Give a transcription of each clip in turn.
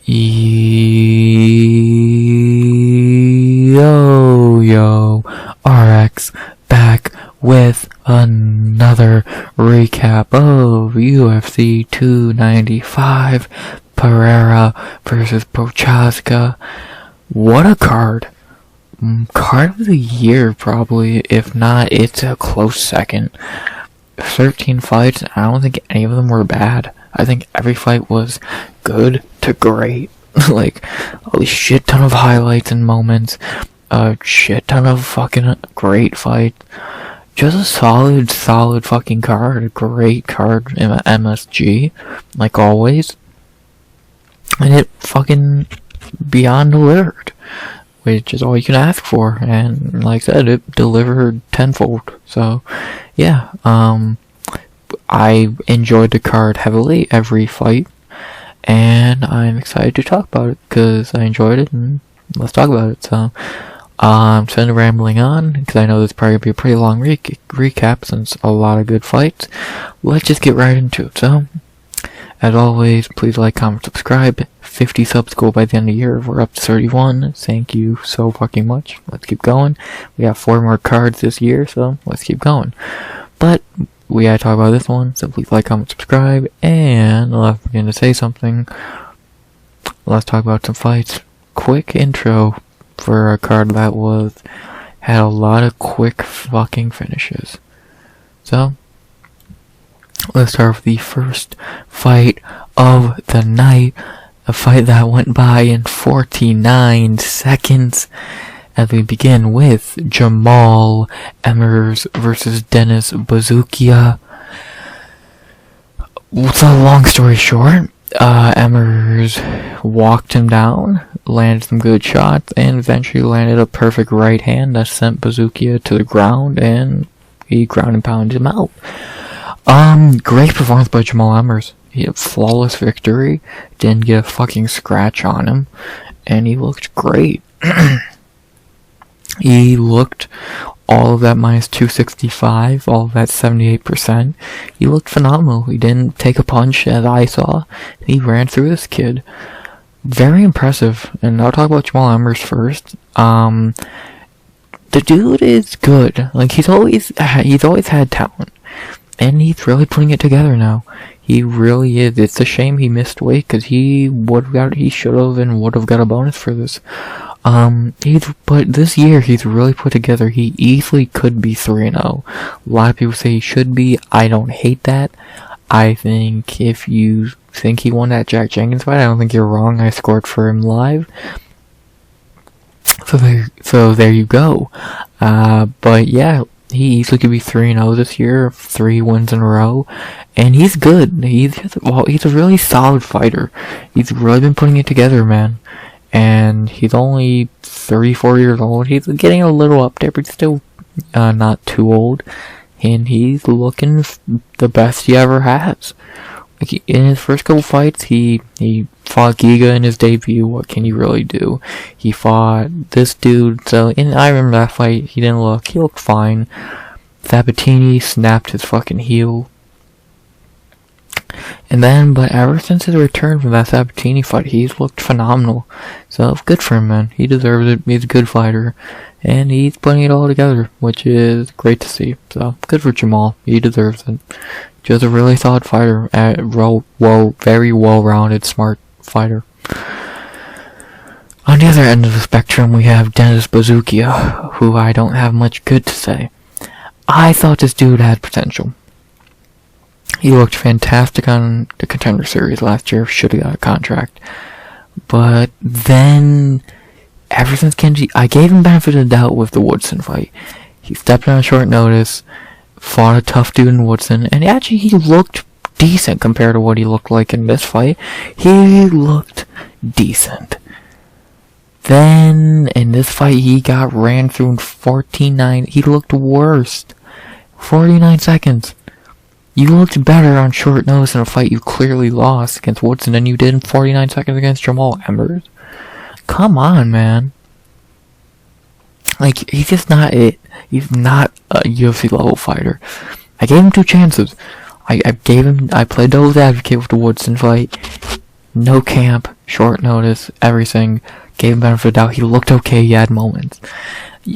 Yo, RX back with another recap of UFC 295, Pereira versus Prochazka. What a card. Card of the year, probably. If not, it's a close second. 13 fights, I don't think any of them were bad. I think every fight was good to great. Like, a shit ton of highlights and moments. A shit ton of fucking great fights. Just a solid fucking card. A great card in MSG. Like always. And it fucking beyond delivered. Which is all you can ask for. And like I said, it delivered tenfold. So, yeah. I enjoyed the card heavily, every fight. And I'm excited to talk about it, because I enjoyed it, and let's talk about it. So, instead of rambling on, because I know this is probably going to be a pretty long recap, since a lot of good fights, let's just get right into it. So, as always, please like, comment, subscribe. 50 subs goal by the end of the year. We're up to 31. Thank you so fucking much. Let's keep going. We have 4 more cards this year, so let's keep going. But we gotta talk about this one, so please like, comment, subscribe, and let's begin to say something. Let's talk about some fights. Quick intro for a card that had a lot of quick fucking finishes. So, let's start with the first fight of the night. A fight that went by in 49 seconds. As we begin with Jamall Emmers versus Denis Buzukja. So, long story short, Emmers walked him down, landed some good shots, and eventually landed a perfect right hand that sent Buzukja to the ground, and he ground and pounded him out. Great performance by Jamall Emmers. He had a flawless victory, didn't get a fucking scratch on him, and he looked great. He looked all of that minus 265, all of that 78%. He looked phenomenal. He didn't take a punch, as I saw. He ran through this kid. Very impressive. And I'll talk about Jamall Emmers first. The dude is good. Like, he's always had talent. And he's really putting it together now. He really is. It's a shame he missed weight, because he should have and would have got a bonus for this. But this year he's really put together. He easily could be 3-0. A lot of people say he should be. I don't hate that. I think if you think he won that Jack Jenkins fight, I don't think you're wrong. I scored for him live. So there you go. But yeah, he easily could be 3-0 this year, 3 wins in a row, and he's good. He's a really solid fighter. He's really been putting it together, man. And he's only 34 years old. He's getting a little up there, but still not too old. And he's looking the best he ever has. Like, in his first couple fights, he fought Giga in his debut. What can you really do? He fought this dude. So, I remember that fight. He looked fine. Sabatini snapped his fucking heel. But ever since his return from that Sabatini fight, he's looked phenomenal. So, good for him, man. He deserves it. He's a good fighter. And he's putting it all together, which is great to see. So, good for Jamall. He deserves it. Just a really solid fighter. Very well-rounded, smart fighter. On the other end of the spectrum, we have Denis Buzukja, who I don't have much good to say. I thought this dude had potential. He looked fantastic on the Contender Series last year. Should have got a contract. But then, ever since Kenji, I gave him benefit of the doubt with the Woodson fight. He stepped on short notice, fought a tough dude in Woodson, and actually he looked decent compared to what he looked like in this fight. He looked decent. Then, in this fight, he got ran through in 14-9. He looked worse. 49 seconds. You looked better on short notice in a fight you clearly lost against Woodson than you did in 49 seconds against Jamall Emmers. Come on, man. Like, he's just not it. He's not a UFC level fighter. I gave him 2 chances. I played devil's advocate with the Woodson fight. No camp. short notice, everything. Gave him benefit of the doubt. He looked okay. He had moments.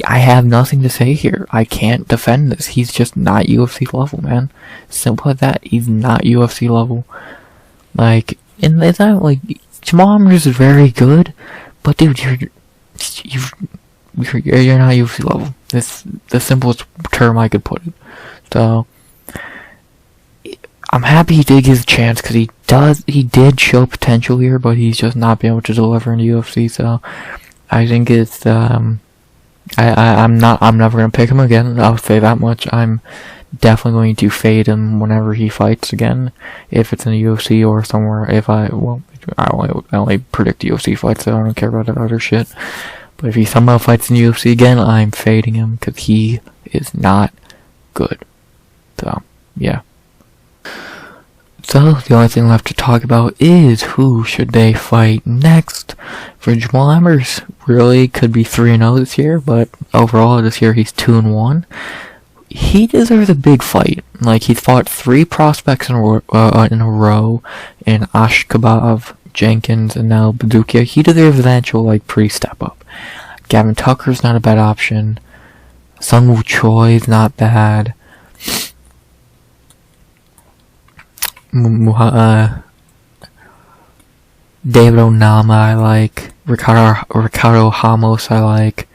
I have nothing to say here. I can't defend this. He's just not UFC level, man. Simple as that. He's not UFC level. Like, and it's not like Jamall Emmers is very good, but dude, you're not UFC level. It's the simplest term I could put it. So I'm happy he did give a chance because he did show potential here, but he's just not been able to deliver in the UFC. So I think it's I'm never gonna pick him again. I'll say that much. I'm definitely going to fade him whenever he fights again, if it's in the UFC or somewhere. I only predict UFC fights, so I don't care about that other shit. But if he somehow fights in the UFC again, I'm fading him because he is not good. So yeah. So the only thing left to talk about is who should they fight next. For Jamall Emmers, really could be 3-0 this year, but overall this year he's 2-1. He deserves a big fight. Like, he's fought 3 prospects in a row in Ashkabov, Jenkins, and now Buzukja. He deserves an actual pre-step up. Gavin Tucker's not a bad option. Sungwoo Choi's not bad. David Onama I like. Ricardo Ramos I like.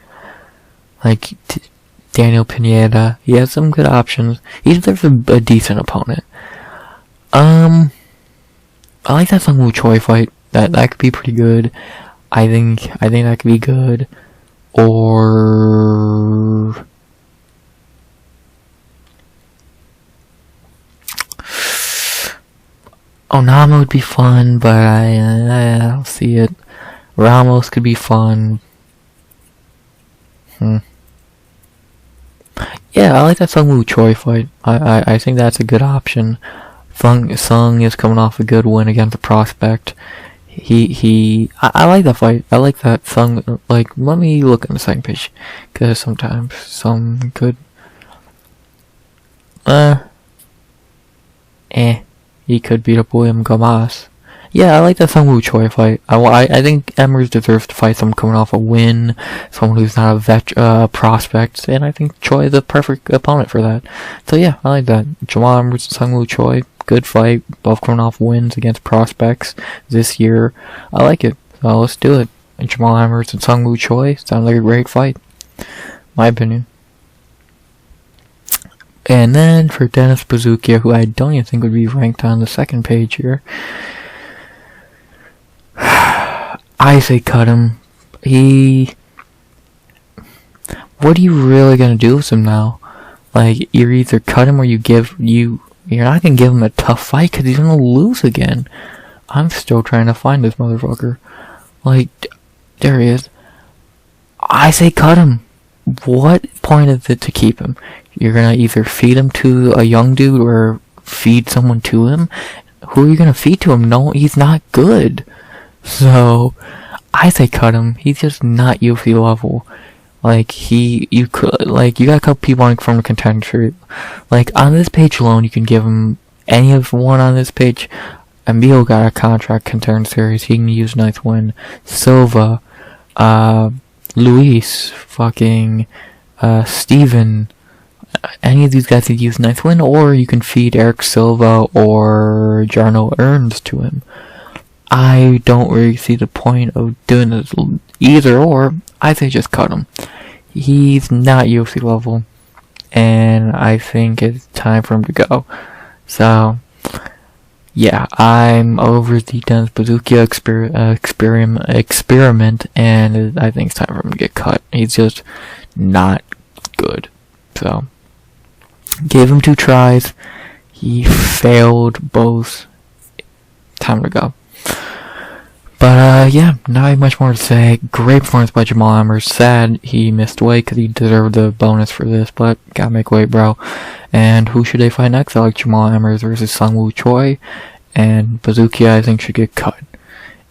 Daniel Pineda. He has some good options. He deserves a decent opponent. I like that Sungwoo Choi fight. That could be pretty good. I think that could be good. Or Onama would be fun, but I don't see it. Ramos could be fun. Yeah, I like that Sungwoo Choi fight. I think that's a good option. Sung is coming off a good win against the prospect. I like that fight. I like that Sung. Let me look on the second page, because sometimes some could. He could beat up William Gamas. Yeah, I like that Sungwoo Choi fight. I think Emmers deserves to fight someone coming off a win, someone who's not a prospect, and I think Choi is the perfect opponent for that. So yeah, I like that. Jamall Emmers and Sungwoo Choi, good fight, both coming off wins against prospects this year. I like it, so let's do it. And Jamall Emmers and Sungwoo Choi sounds like a great fight, my opinion. And then for Dennis Buzukja, who I don't even think would be ranked on the second page here, I say cut him. What are you really gonna do with him now? You're either cut him or you're not gonna give him a tough fight because he's gonna lose again. I'm still trying to find this motherfucker. There he is. I say cut him. What point is it to keep him? You're gonna either feed him to a young dude or feed someone to him. Who are you gonna feed to him? No, he's not good. So I say cut him. He's just not UFC level. You got a couple people from the contender. On this page alone, you can give him any of one on this page. Emil got a contract contender series. He can use ninth win. Silva, Luis, Steven, any of these guys could use ninth win, or you can feed Eric Silva or Jarno Ernst to him. I don't really see the point of doing this either or. I say just cut him. He's not UFC level, and I think it's time for him to go. So, yeah, I'm over the Dennis Buzukja experiment, and I think it's time for him to get cut. He's just not good. So, gave him 2 tries. He failed both. Time to go. But, yeah, not much more to say. Great performance by Jamall Emmers. Sad he missed weight because he deserved the bonus for this, but gotta make weight, bro. And who should they fight next? I like Jamall Emmers versus Sungwoo Choi, and Buzukja I think should get cut.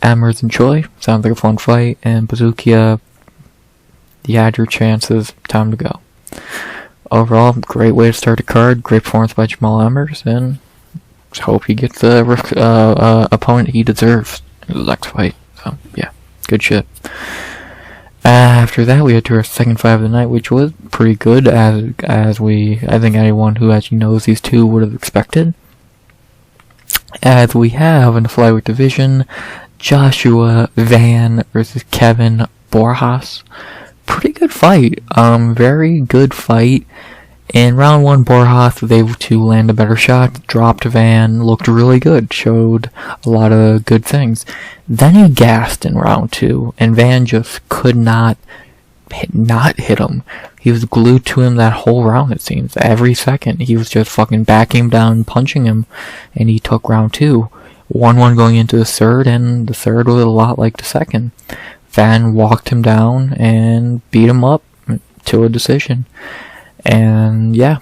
Emmers and Choi, sounds like a fun fight, and Buzukja, you had your chances, time to go. Overall, great way to start the card, great performance by Jamall Emmers, and hope he gets the opponent he deserves in the next fight. So. So, yeah, good shit. After that, we had to our second fight of the night, which was pretty good, I think anyone who actually knows these two would have expected. As we have in the flyweight division, Joshua Van versus Kevin Borjas. Pretty good fight. Very good fight. In round 1, Borjas was able to land a better shot, dropped Van, looked really good, showed a lot of good things. Then he gassed in round 2, and Van just could not hit him. He was glued to him that whole round, it seems. Every second, he was just fucking backing him down, punching him, and he took round 2. 1-1 going into the third, and the third was a lot like the second. Van walked him down and beat him up to a decision. And yeah,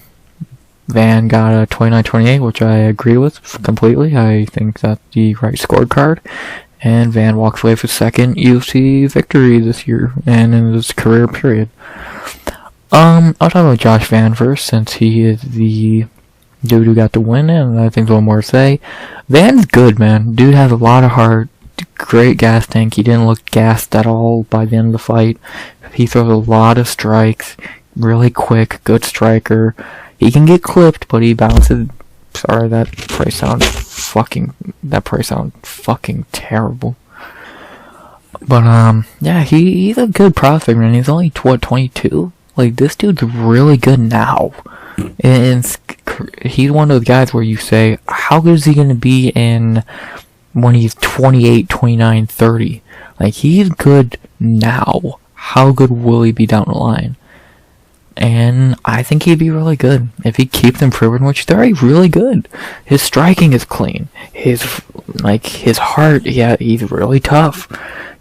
Van got a 29-28, which I agree with completely. I think that's the right scorecard. And Van walks away with his second UFC victory this year and in his career period. I'll talk about Josh Van first, since he is the dude who got the win, and I think there's one more to say. Van's good, man. Dude has a lot of heart. Great gas tank. He didn't look gassed at all by the end of the fight. He throws a lot of strikes. Really quick, good striker. He can get clipped, but he bounces. Sorry, that probably sounds fucking terrible. But yeah, he's a good prospect, man. He's only 22. Like, this dude's really good now, and he's one of those guys where you say, how good is he gonna be when he's 28, 29, 30? Like, he's good now. How good will he be down the line? And I think he'd be really good if he keeps improving, which he's already really good. His striking is clean. His heart, yeah, he's really tough.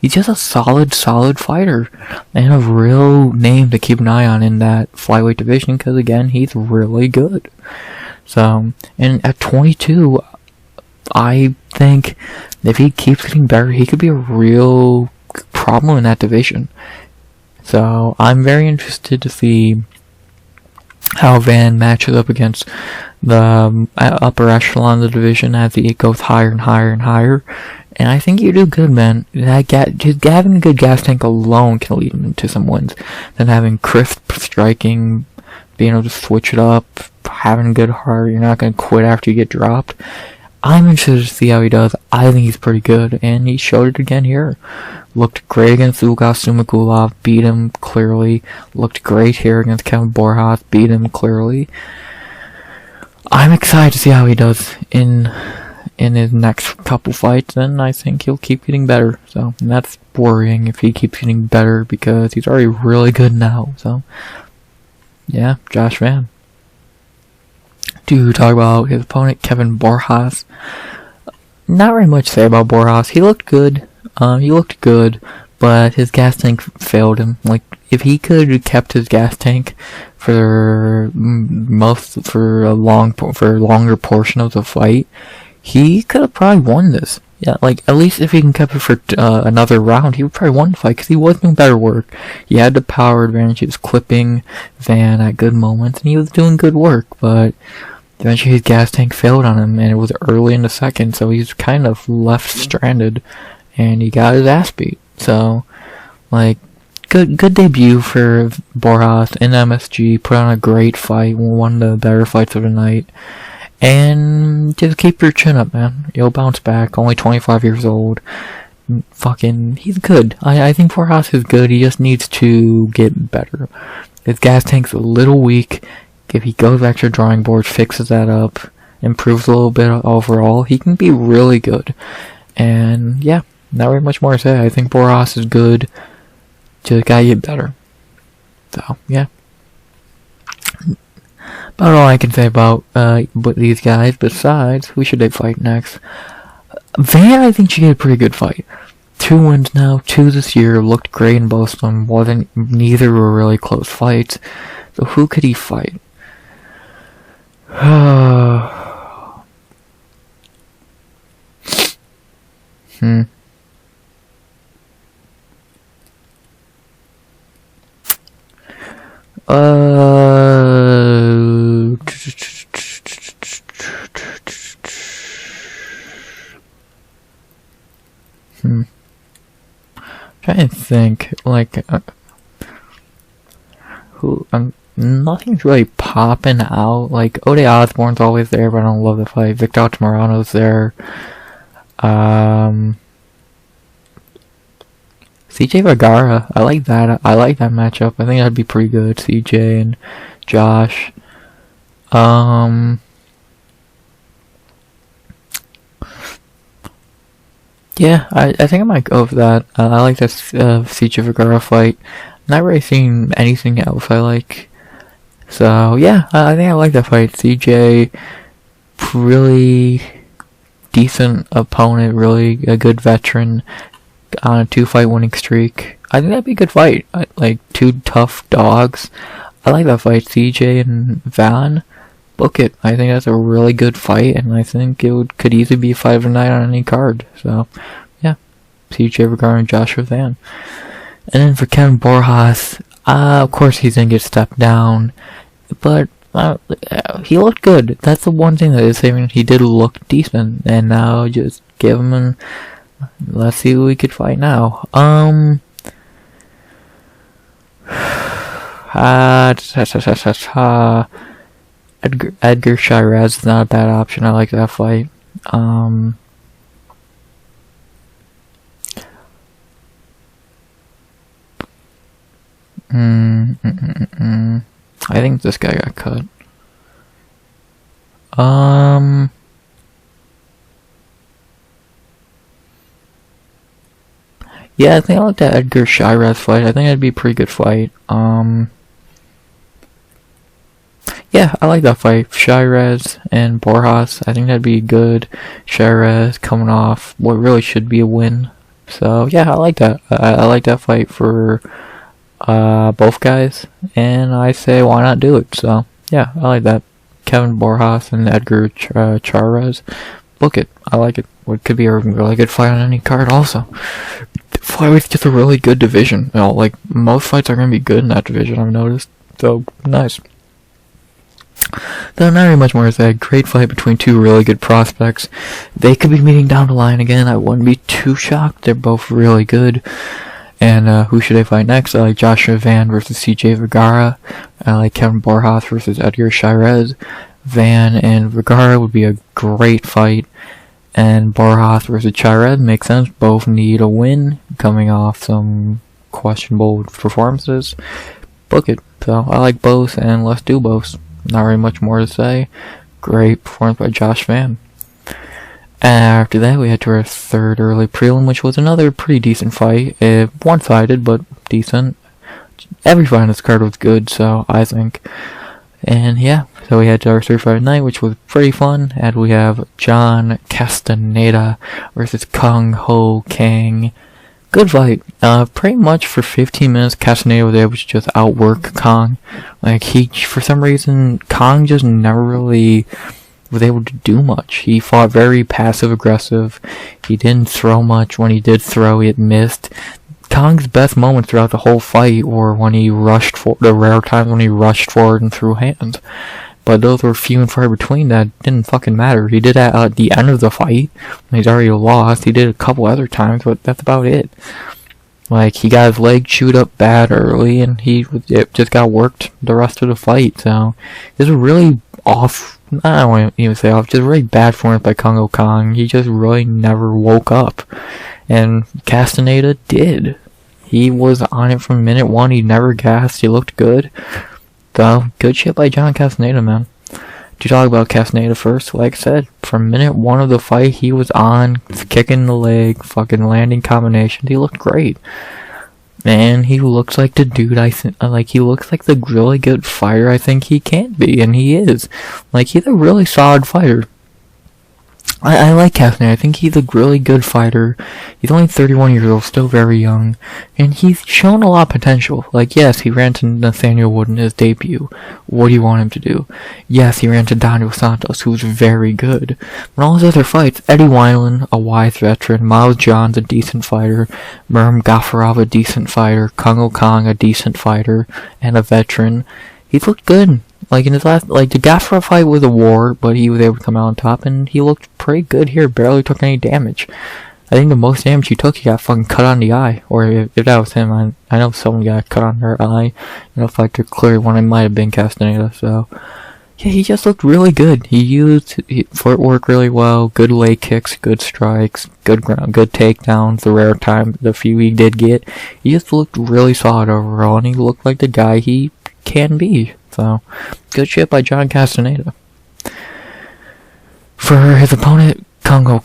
He's just a solid fighter, and a real name to keep an eye on in that flyweight division, because again, he's really good. So, and at 22, I think if he keeps getting better, he could be a real problem in that division. So, I'm very interested to see how Van matches up against the upper echelon of the division as it goes higher and higher and higher. And I think you do good, man. Just having a good gas tank alone can lead him into some wins. Then having crisp striking, being able to switch it up, having a good heart, you're not going to quit after you get dropped. I'm interested to see how he does. I think he's pretty good, and he showed it again here. Looked great against Lukas Sumakulov, beat him clearly. Looked great here against Kevin Borjas, beat him clearly. I'm excited to see how he does in his next couple fights, and I think he'll keep getting better. So, and that's worrying if he keeps getting better, because he's already really good now. So, yeah, Josh Van. To talk about his opponent, Kevin Borjas. Not very much to say about Borjas. He looked good. But his gas tank failed him. Like, if he could have kept his gas tank for a longer portion of the fight, he could have probably won this. Yeah, like, at least if he can keep it for another round, he would probably won the fight, because he was doing better work. He had the power advantage. He was clipping Van at good moments, and he was doing good work, but eventually his gas tank failed on him, and it was early in the second, so he's kind of left stranded, and he got his ass beat. So, like, good debut for Borjas in MSG, put on a great fight, one of the better fights of the night, and just keep your chin up, man. You'll bounce back, only 25 years old. Fucking, he's good. I think Borjas is good, he just needs to get better. His gas tank's a little weak. If he goes back to the drawing board, fixes that up, improves a little bit overall, he can be really good. And yeah, not very much more to say. I think Borjas is good. Just gotta get better. So yeah, about all I can say about these guys. Besides, who should they fight next? Van, I think, should get a pretty good fight. 2 wins now, 2 this year. Looked great in both of them. Neither were really close fights. So who could he fight? Trying to think, like, nothing's really popping out. Like, Ode Osborne's always there, but I don't love the fight. Victor Altamirano's there. CJ Vergara, I like that. I like that matchup. I think that'd be pretty good. CJ and Josh. Yeah, I think I might go for that. I like this CJ Vergara fight. Not really seeing anything else I like. So yeah, I think I like that fight. CJ, really decent opponent, really a good veteran on a 2-fight winning streak. I think that'd be a good fight. Like 2 tough dogs. I like that fight. CJ and Van, book it. I think that's a really good fight, and I think it could easily be 5 of the night on any card. So yeah, CJ Vergara and Joshua Van. And then for Kevin Borjas, of course he's gonna get stepped down, but he looked good. That's the one thing that is saving. He did look decent, and now just give him let's see who we could fight now. Edgar Shiraz is not a bad option. I like that fight. I think this guy got cut. Yeah, I think I like that Edgar Shiraz fight. I think that'd be a pretty good fight. Yeah, I like that fight. Shiraz and Borjas. I think that'd be good. Shiraz coming off what really should be a win. So yeah, I like that. I like that fight for both guys, and I say why not do it. So yeah, I like that. Kevin Borjas and Edgar Shiraz. Book it. I like it. It could be a really good fight on any card also. Flyweights just a really good division. You know, like, most fights are going to be good in that division, I've noticed. So, nice. There's not really much more to say. Great fight between 2 really good prospects. They could be meeting down the line again. I wouldn't be too shocked. They're both really good. And who should they fight next? I like Joshua Van versus CJ Vergara. I like Kevin Borjas versus Edgar Shiraz. Van and Vergara would be a great fight. And Borjas versus Shiraz makes sense. Both need a win, coming off some questionable performances. Book it. So I like both, and let's do both. Not really much more to say. Great performance by Josh Van. After that, we had to our third early prelim, which was another pretty decent fight. One-sided, but decent. Every fight on this card was good, so I think. And yeah, so we had our third fight of the night, which was pretty fun. And we have John Castañeda versus Kang Ho Kang. Good fight. Pretty much for 15 minutes, Castañeda was able to just outwork Kang. Like, for some reason, Kang just never really was able to do much. He fought very passive-aggressive. He didn't throw much. When he did throw, it missed. Kang's best moments throughout the whole fight were when he rushed for the rare times when he rushed forward and threw hands. But those were few and far between. That didn't fucking matter. He did that at the end of the fight when he's already lost. He did a couple other times, but that's about it. Like, he got his leg chewed up bad early, and it just got worked the rest of the fight. So it was really off. I don't want to even say off. Just really bad performance by Kang Ho Kang. He just really never woke up. And Castañeda did. He was on it from minute 1. He never gassed. He looked good. So, good shit by John Castañeda, man. To talk about Castañeda first, like I said, from minute 1 of the fight, he was on, kicking the leg, fucking landing combinations. He looked great. And he looks like the dude he looks like the really good fighter I think he can be, and he is. Like, he's a really solid fighter. I like Castañeda. I think he's a really good fighter. He's only 31 years old, still very young, and he's shown a lot of potential. Like, yes, he ran to Nathaniel Wood in his debut. What do you want him to do? Yes, he ran to Daniel Santos, who's very good. But all his other fights, Eddie Wineland, a wise veteran, Miles Johns, a decent fighter, Merm Gafarov, a decent fighter, Kang Ho Kang, a decent fighter, and a veteran. He's looked good. Like, in his last, the Gafarov fight was a war, but he was able to come out on top, and he looked pretty good here, barely took any damage. I think the most damage he took, he got fucking cut on the eye. Or if that was him, I know someone got cut on their eye. In a fight to clear one, it might have been Castañeda, so. Yeah, he just looked really good. He used footwork really well, good leg kicks, good strikes, good ground, good takedowns, the rare time, the few he did get. He just looked really solid overall, and he looked like the guy he can be. So, good shit by John Castañeda. For his opponent, Kang,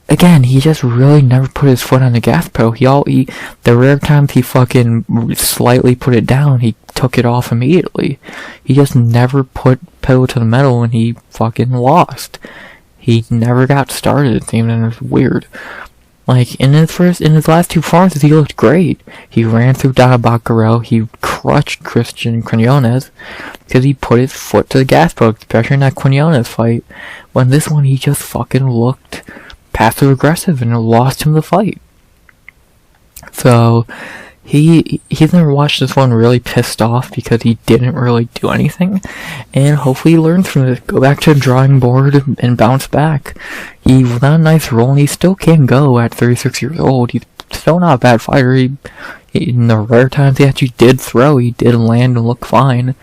again, he just really never put his foot on the gas pedal. The rare times he fucking slightly put it down, he took it off immediately. He just never put pedal to the metal when he fucking lost. He never got started, it seemed, and it was weird. Like, in his last two performances, he looked great. He ran through Tabatha, he crushed Christian Quinones, because he put his foot to the gas pedal, especially in that Quinones fight. When this one, he just fucking looked passive-aggressive, and it lost him the fight. So, he's never watched this one really pissed off because he didn't really do anything, and hopefully he learns from this, go back to the drawing board and bounce back. He was on a nice roll, and he still can go at 36 years old. He's still not a bad fighter. In the rare times he actually did throw, he did land and look fine,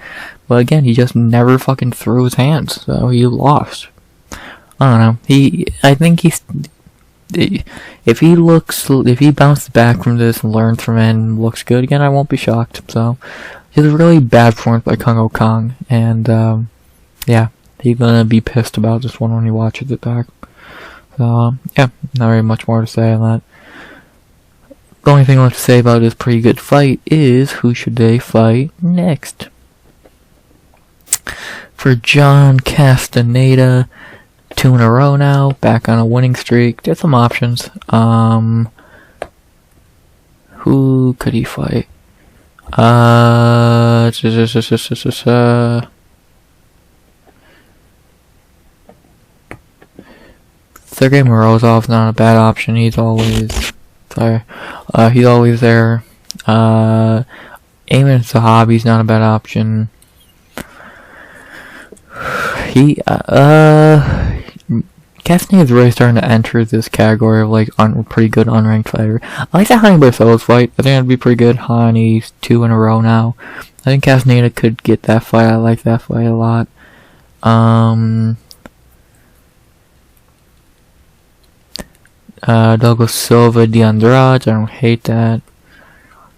but again, he just never fucking threw his hands, so he lost. I don't know, I think if he bounces back from this and learns from it and looks good again, I won't be shocked. So, he's a really bad performance by Kang, and, yeah, he's gonna be pissed about this one when he watches it back. So, yeah, not very much more to say on that. The only thing left to say about this pretty good fight is, who should they fight next? For John Castañeda, 2 in a row now, back on a winning streak. There's some options. Who could he fight? Sergei Morozov's not a bad option. He's always there. Ayman Zahabi's not a bad option. Castañeda's really starting to enter this category of, like, pretty good unranked fighter. I like that Hani Barcelos fight. I think that'd be pretty good. Hani's 2 in a row now. I think Castañeda could get that fight. I like that fight a lot. Douglas Silva, Andrade. I don't hate that.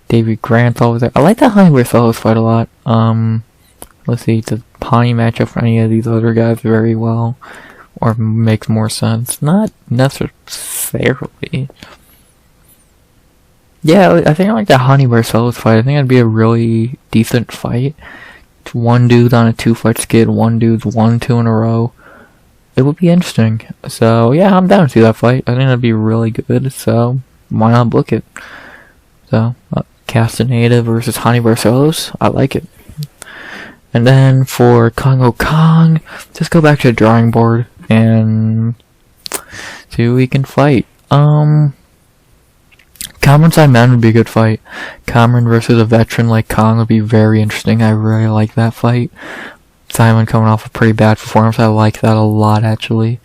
David Grant's always there. I like that Hani Barcelos fight a lot. Let's see, does Hani match up for any of these other guys very well? Or makes more sense? Not necessarily. Yeah, I think I like that Hani Barcelos fight. I think it'd be a really decent fight. It's one dude on a 2-fight skid, one dude's 1-2 in a row. It would be interesting. So, yeah, I'm down to see that fight. I think that'd be really good, so why not book it? So, Castañeda versus Hani Barcelos, I like it. And then for Kang, just go back to the drawing board and see who we can fight. Cameron Simon would be a good fight. Cameron versus a veteran like Kang would be very interesting. I really like that fight. Simon coming off a pretty bad performance. I like that a lot, actually.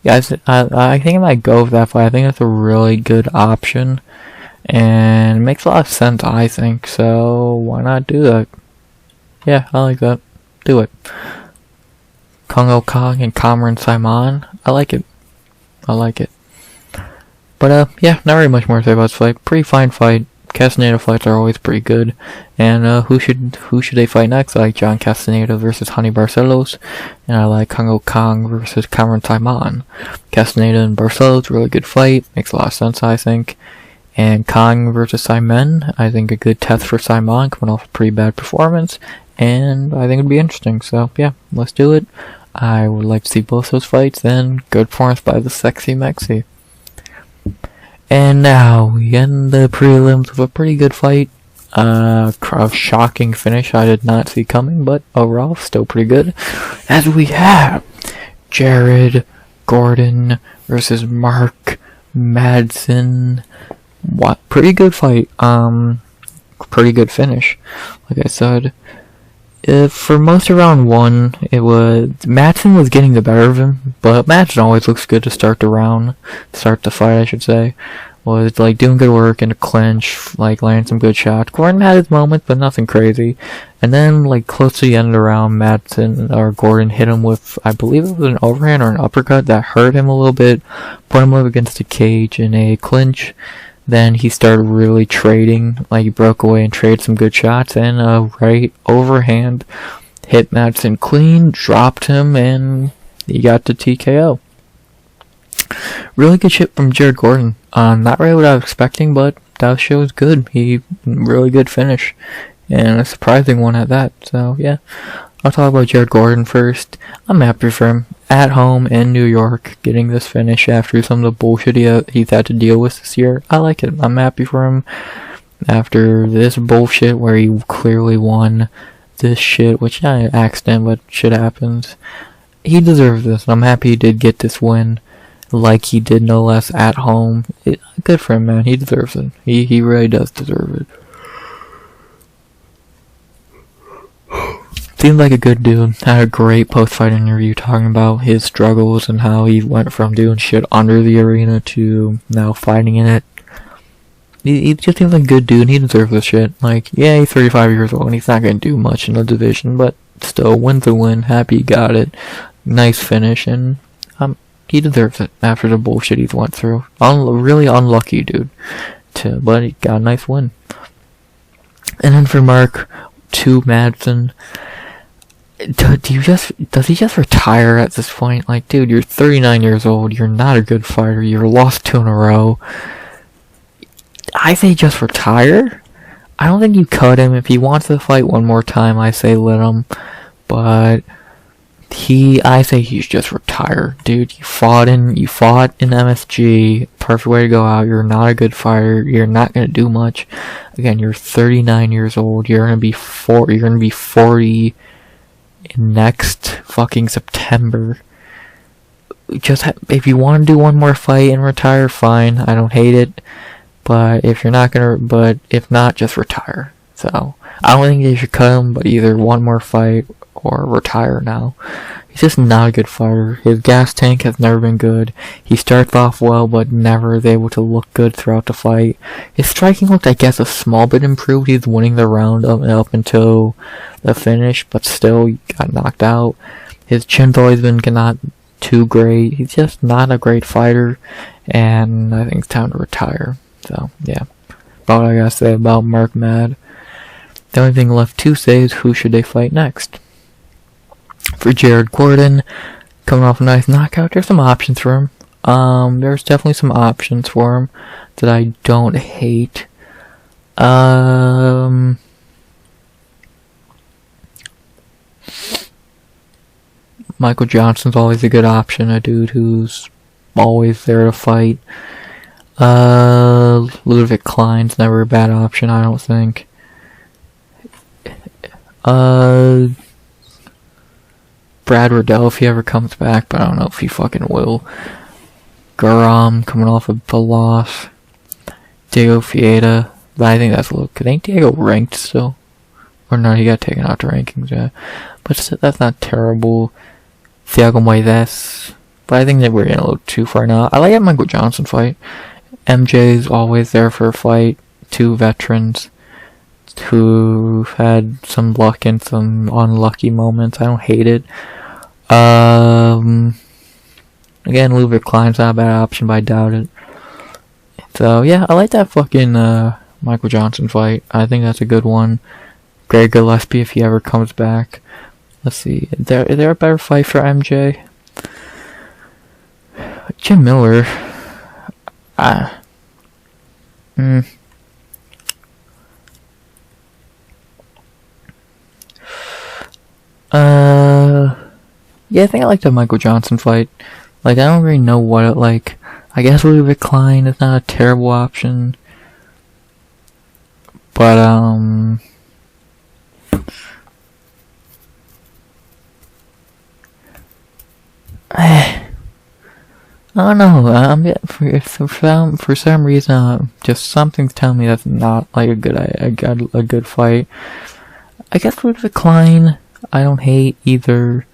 Yeah, I think I might go with that fight. I think it's a really good option, and it makes a lot of sense, I think, so why not do that? Yeah, I like that. Do it. Kang and Cameron Simon, I like it. But, yeah, not very much more to say about this fight. Pretty fine fight. Castañeda fights are always pretty good. And who should they fight next? I like John Castañeda versus Hani Barcelos, and I like Kang versus Cameron Simon. Castañeda and Barcelos, really good fight, makes a lot of sense, I think. And Kang versus Simon, I think a good test for Simon, coming off a pretty bad performance, and I think it'd be interesting. So yeah, let's do it. I would like to see both those fights, and good performance by the Sexy Mexi. And now we end the prelims with a pretty good fight. A shocking finish I did not see coming, but overall still pretty good. As we have Jared Gordon versus Mark Madsen. what? Pretty good fight. Pretty good finish. Like I said, for most of round 1, it was Madsen was getting the better of him, but Madsen always looks good to start the fight, I should say. Was like doing good work in the clinch, like landing some good shots. Gordon had his moments, but nothing crazy. And then, like close to the end of the round, Gordon hit him with, I believe it was an overhand or an uppercut that hurt him a little bit, put him up against the cage in a clinch. Then he started really trading, like he broke away and traded some good shots, and a right overhand hit Madsen clean, dropped him, and he got the TKO. Really good shit from Jared Gordon. Not really what I was expecting, but that shit was good. Really good finish, and a surprising one at that. So yeah, I'll talk about Jared Gordon first. I'm happy for him at home in New York, getting this finish after some of the bullshit he's had to deal with this year. I like it. I'm happy for him after this bullshit where he clearly won this shit, which I accident, but shit happens. He deserves this, and I'm happy he did get this win. Like he did, no less, at home. Good for him, man. He deserves it. He really does deserve it. Seems like a good dude. Had a great post-fight interview talking about his struggles and how he went from doing shit under the arena to now fighting in it. He just seems like a good dude. He deserves this shit. Like, yeah, he's 35 years old and he's not gonna do much in the division, but still, win's a win. Happy he got it. Nice finish, and he deserves it after the bullshit he's went through. Really unlucky dude, but he got a nice win. And then for Mark, to Madsen, does he just retire at this point? Like, dude, you're 39 years old. You're not a good fighter. You're lost 2 in a row. I say just retire. I don't think you cut him. If he wants to fight one more time, I say let him. But I say he's just retired, dude. You fought in MSG. Perfect way to go out. You're not a good fighter. You're not gonna do much. Again, you're 39 years old. You're gonna be 40 next fucking September. If you want to do one more fight and retire, fine. I don't hate it. But if not, just retire. So I don't think they should cut him, but either one more fight or retire now. He's just not a good fighter. His gas tank has never been good. He starts off well, but never is able to look good throughout the fight. His striking looked, I guess, a small bit improved. He's winning the round up until the finish, but still he got knocked out. His chin's always been not too great. He's just not a great fighter, and I think it's time to retire. So, yeah. About what I gotta say about Mark Mad. The only thing left to say is who should they fight next. For Jared Gordon, coming off a nice knockout, there's some options for him. There's definitely some options for him that I don't hate. Michael Johnson's always a good option, a dude who's always there to fight. Ludwig Klein's never a bad option, I don't think. Brad Riddell, if he ever comes back, but I don't know if he fucking will. Garam, coming off of a loss. Diego Fieta, but I think that's a little... Ain't Diego ranked still? Or no, he got taken out the rankings, yeah. But that's not terrible. Thiago Moises, but I think that we're getting a little too far now. I like that Michael Johnson fight. MJ's always there for a fight. 2 veterans who had some luck and some unlucky moments. I don't hate it. Again, Ludwig Klein's not a bad option, but I doubt it. So yeah, I like that fucking Michael Johnson fight. I think that's a good one. Greg Gillespie, if he ever comes back. Let's see. Is there a better fight for MJ? Jim Miller. Yeah, I think I like the Michael Johnson fight. Like, I don't really know what it like. I guess Ludwig Klein is not a terrible option. But, I don't know. For some reason, just something's telling me that's not like a good fight. I guess with Decline, I don't hate either.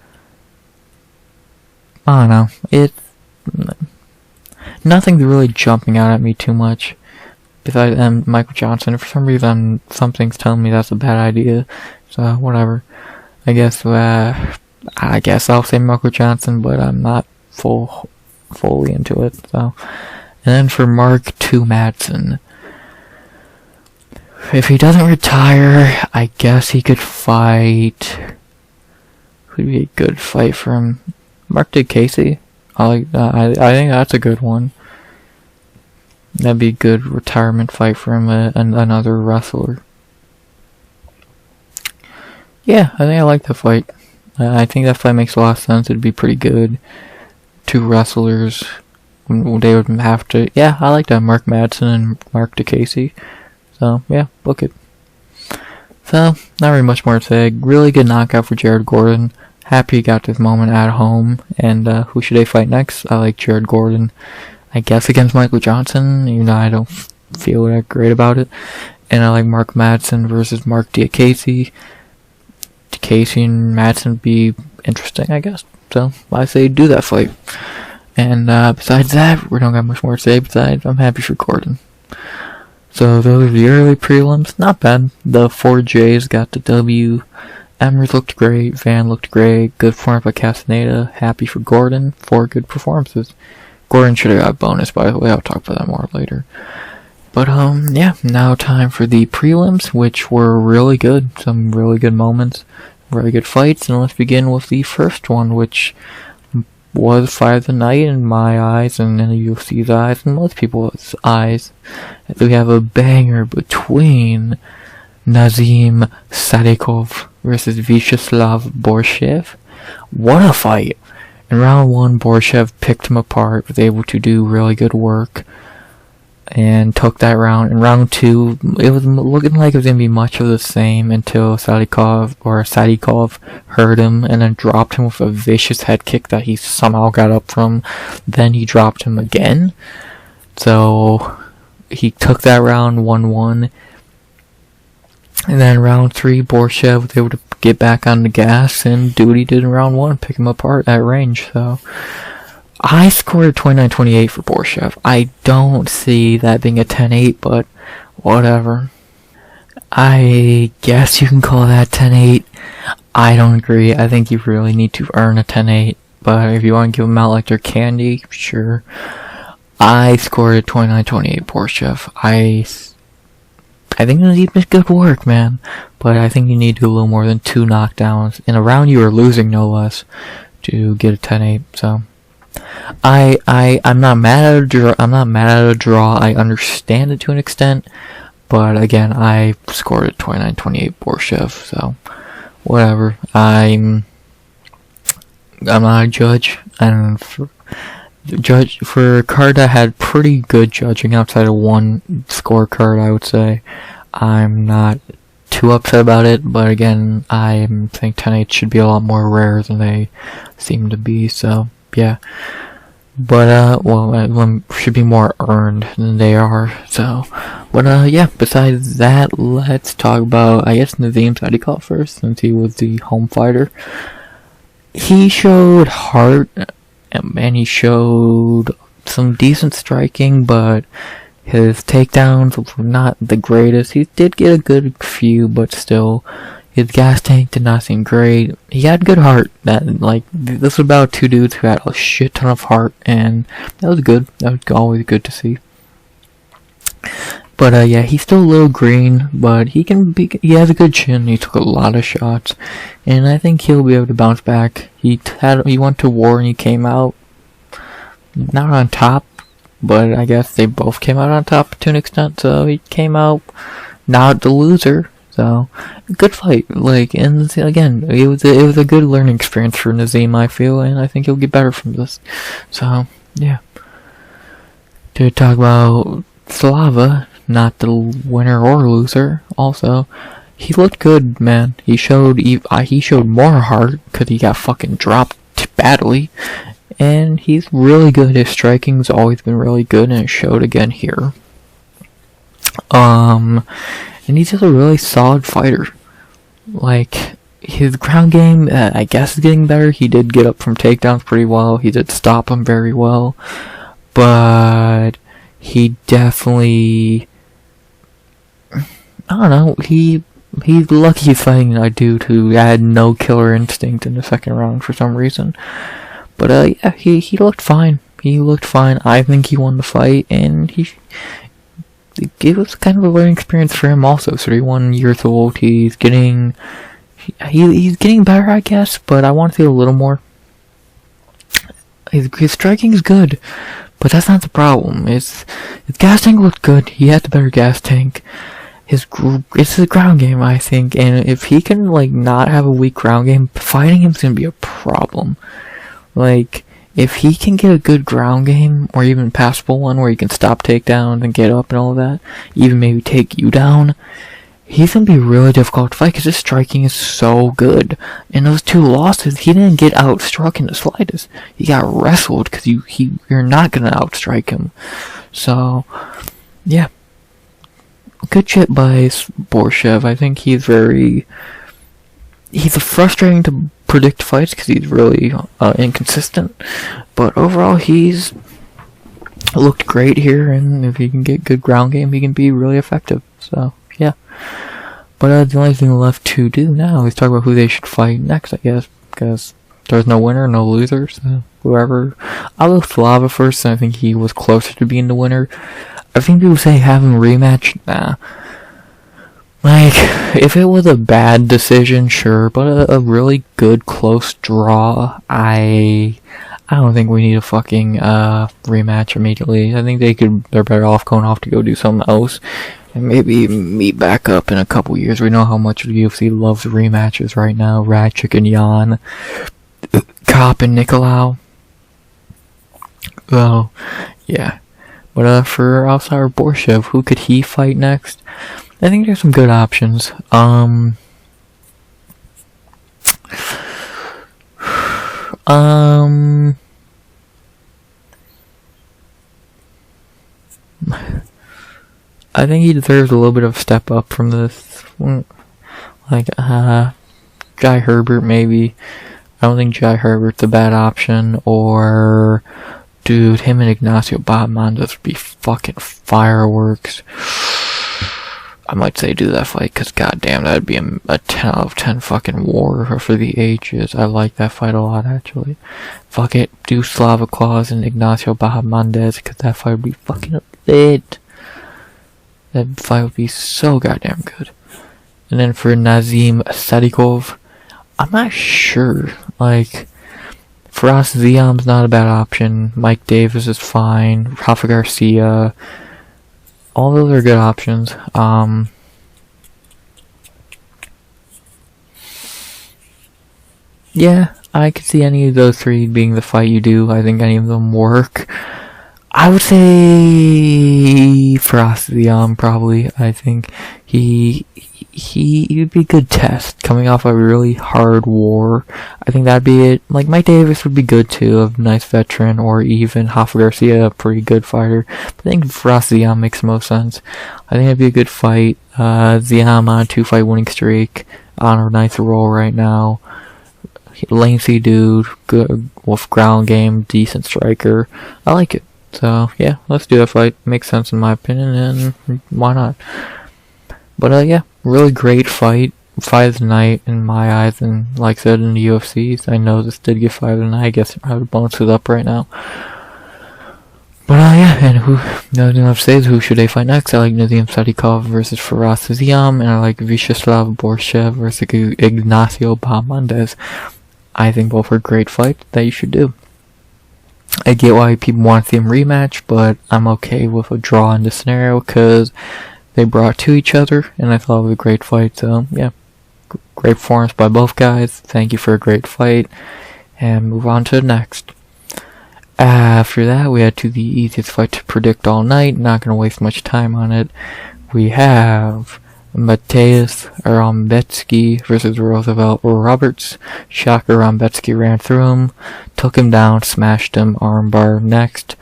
I don't know. It's nothing's really jumping out at me too much. Besides Michael Johnson, for some reason, something's telling me that's a bad idea. So whatever. I guess I'll say Michael Johnson, but I'm not fully into it. So, and then for Mark II Madsen, if he doesn't retire, I guess he could fight. Who'd be a good fight for him? Mark did Casey. I think that's a good one. That'd be a good retirement fight for him, and another wrestler. Yeah, I think I like that fight. I think that fight makes a lot of sense. It'd be pretty good. Two wrestlers, they would have to. Yeah, I like that. Mark Madsen and Mark DeCasey. So yeah, book it. So not very much more to say. Really good knockout for Jared Gordon. Happy he got this moment at home. And who should they fight next? I like Jared Gordon. I guess against Michael Johnson, even though I don't feel that great about it. And I like Mark Madsen versus Mark DeCasey. DeCasey and Madsen would be interesting, I guess. So I say do that fight. And besides that, we don't got much more to say. Besides, I'm happy for Gordon. So those are the early prelims. Not bad. The 4Js got the W. Emmers looked great. Van looked great. Good performance by Castañeda. Happy for Gordon. 4 good performances. Gordon should have got a bonus, by the way. I'll talk about that more later. But yeah, now time for the prelims, which were really good. Some really good moments. Very good fights, and let's begin with the first one, which was fight of the night in my eyes, and in the UFC's eyes, and most people's eyes. We have a banger between Nazim Sadykhov versus Viacheslav Borshchev. What a fight! In round 1, Borshchev picked him apart, was able to do really good work, and took that round. In round 2, it was looking like it was going to be much of the same until Sadykhov hurt him and then dropped him with a vicious head kick that he somehow got up from. Then he dropped him again. So he took that round 1-1. And then round 3, Borshchev was able to get back on the gas and do what he did in round 1, pick him apart at range. So I scored 29-28 for Borshchev. I don't see that being a 10-8, but whatever. I guess you can call that 10-8. I don't agree. I think you really need to earn a 10-8. But if you want to give them out like they're candy, sure. I scored 29-28 Borshchev. I think Nazim did good work, man. But I think you need to do a little more than 2 knockdowns. In a round you were losing, no less, to get a 10-8. So I'm not mad at a draw. I understand it to an extent, but again, I scored a 29-28 Borshchev. So whatever. I'm not a judge, and for a card that had pretty good judging outside of one scorecard, I would say I'm not too upset about it. But again, I think 10-8 should be a lot more rare than they seem to be. So yeah, but should be more earned than they are. So, but yeah. Besides that, let's talk about, I guess, Nazim Sadykhov first, since he was the home fighter. He showed heart, and he showed some decent striking, but his takedowns were not the greatest. He did get a good few, but still, his gas tank did not seem great. He had good heart. This was about 2 dudes who had a shit ton of heart, and that was good. That was always good to see. But yeah, he's still a little green, but he has a good chin. He took a lot of shots, and I think he'll be able to bounce back. He went to war and he came out not on top, but I guess they both came out on top to an extent. So he came out not the loser. So good fight. And again, it was a good learning experience for Nazim, I feel, and I think he'll get better from this. So yeah. To talk about Slava, not the winner or loser, also, he looked good, man. He showed more heart, because he got fucking dropped badly, and he's really good. His striking's always been really good, and it showed again here. And he's just a really solid fighter. Like, his ground game, I guess, is getting better. He did get up from takedowns pretty well. He did stop them very well. But he definitely, I don't know, he's lucky he's fighting a dude who had no killer instinct in the second round for some reason. But yeah, he looked fine. He looked fine. I think he won the fight, and it was kind of a learning experience for him also. 31 years old, he's getting better, I guess, but I want to see a little more. His striking is good, but that's not the problem. His gas tank looked good. He had the better gas tank. It's his ground game, I think, and if he can, like, not have a weak ground game, fighting him's gonna be a problem. Like, if he can get a good ground game, or even passable one where he can stop takedowns and get up and all that, even maybe take you down, he's gonna be really difficult to fight because his striking is so good. In those 2 losses, he didn't get outstruck in the slightest. He got wrestled because you're not gonna outstrike him. So, yeah. Good shit by Borshchev. I think he's frustrating to predict fights because he's really inconsistent. But overall, he's looked great here, and if he can get good ground game, he can be really effective. So, yeah. But the only thing left to do now is talk about who they should fight next, I guess, because there's no winner, no loser, so whoever. I'll go Slava first, and I think he was closer to being the winner. I've seen people say having a rematch, nah. Like, if it was a bad decision, sure, but a really good close draw, I don't think we need a fucking rematch immediately. I think they're better off going off to go do something else, and maybe meet back up in a couple years. We know how much the UFC loves rematches right now. Ricci and Jan, Kopp and Nicolau. Oh, yeah. But for outsider Borshchev, who could he fight next? I think there's some good options. I think he deserves a little bit of a step up from this. Like, Jai Herbert, maybe. I don't think Jai Herbert's a bad option. Or, dude, him and Ignacio Bahamondes would be fucking fireworks. I might say do that fight, because goddamn, that'd be a 10 out of 10 fucking war for the ages. I like that fight a lot, actually. Fuck it, do Slava Claus and Ignacio Bahamondes, because that fight would be fucking lit. That fight would be so goddamn good. And then for Nazim Sadykhov, I'm not sure. Like, for us, Ziam's not a bad option. Mike Davis is fine. Rafa Garcia. All those are good options. Yeah, I could see any of those 3 being the fight you do. I think any of them work. I would say Firas Ziam, probably. I think he would be a good test coming off a really hard war. I think that'd be it. Like, Mike Davis would be good too, a nice veteran, or even Rafa Garcia, a pretty good fighter. But I think Firas Ziam makes the most sense. I think it'd be a good fight. Ziam on a 2-fight winning streak, on a nice roll right now. Lengthy dude, good with ground game, decent striker. I like it. So, yeah, let's do that fight. Makes sense in my opinion, and why not? But, yeah, really great fight. Fight of the night in my eyes, and like I said in the UFCs, I know this did get fight of the night. I guess I would bonus it up right now. But, yeah, and the other thing I have to say is who should they fight next? I like Nazim Sadykhov versus Firas Ziam, and I like Viacheslav Borshchev versus Ignacio Bahamondes. I think both are great fights that you should do. I get why people want to see them rematch, but I'm okay with a draw in this scenario because they brought to each other, and I thought it was a great fight. So, yeah, great performance by both guys. Thank you for a great fight, and move on to the next. After that, we head to the easiest fight to predict all night. Not going to waste much time on it. We have Mateusz Rębecki versus Roosevelt Roberts. Shocker, Rębecki ran through him, took him down, smashed him, armbar next.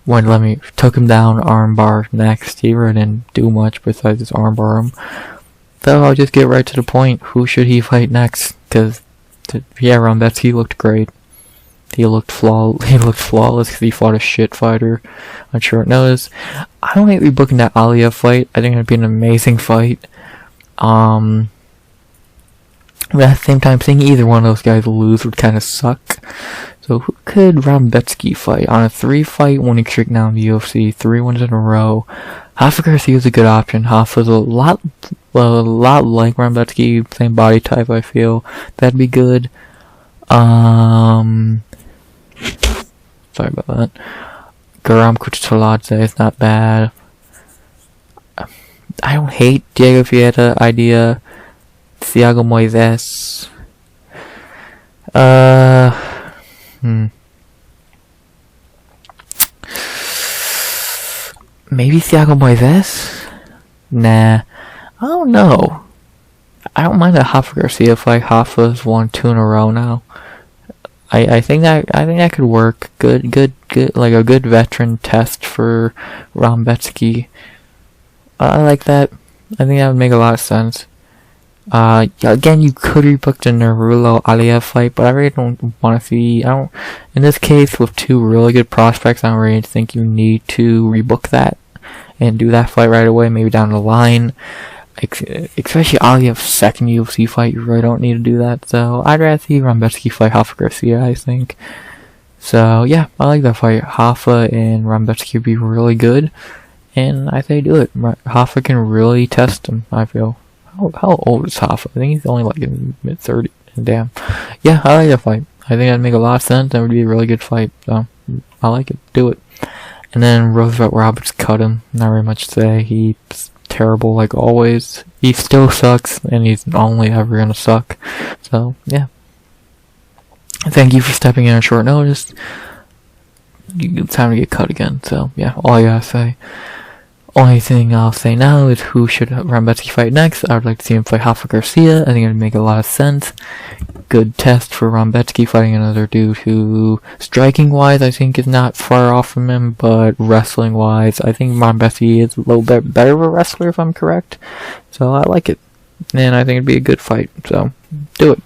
Took him down, armbar next. He really didn't do much besides just armbar him. So I'll just get right to the point. Who should he fight next? Because, yeah, Rębecki looked great. He looked flawless because he fought a shit fighter on short notice. I don't hate rebooking that Aliev fight. I think it'd be an amazing fight. But at the same time, seeing either one of those guys lose would kind of suck. So who could Rębecki fight? On a 3-fight winning streak now in the UFC, 3 wins in a row. Rafa Garcia's a good option. Rafa's a lot like Rębecki, same body type, I feel. That'd be good. Sorry about that. Garam Kucheladze is not bad. I don't hate Diego Fieta idea. Thiago Moises. Maybe Thiago Moises? Nah. I don't know. I don't mind a Rafa Garcia fight. Rafa's won 2 in a row now. I think that could work. Good, like a good veteran test for Rębecki. I like that. I think that would make a lot of sense. Again, you could rebook the Narulo Aliev fight, but I really don't want to see. In this case, with 2 really good prospects, I don't really think you need to rebook that and do that fight right away. Maybe down the line. Especially Aliev's second UFC fight, you really don't need to do that. So I'd rather see Rębecki fight Rafa Garcia, I think. So yeah, I like that fight. Rafa and Rębecki would be really good, and I say do it. Rafa can really test him, I feel. How old is Rafa? I think he's only like in mid-30s. Damn. Yeah, I like that fight. I think that'd make a lot of sense. That would be a really good fight. So I like it. Do it. And then Roosevelt Roberts cut him. Not very much to say. He's terrible like always. He still sucks, and he's only ever gonna suck. So yeah. Thank you for stepping in on short notice. It's time to get cut again. So yeah, all I gotta say. Only thing I'll say now is who should Rębecki fight next. I would like to see him fight Rafa Garcia. I think it would make a lot of sense. Good test for Rębecki fighting another dude who, striking-wise, I think is not far off from him, but wrestling-wise, I think Rębecki is a little bit better of a wrestler, if I'm correct. So I like it. And I think it'd be a good fight. So, do it.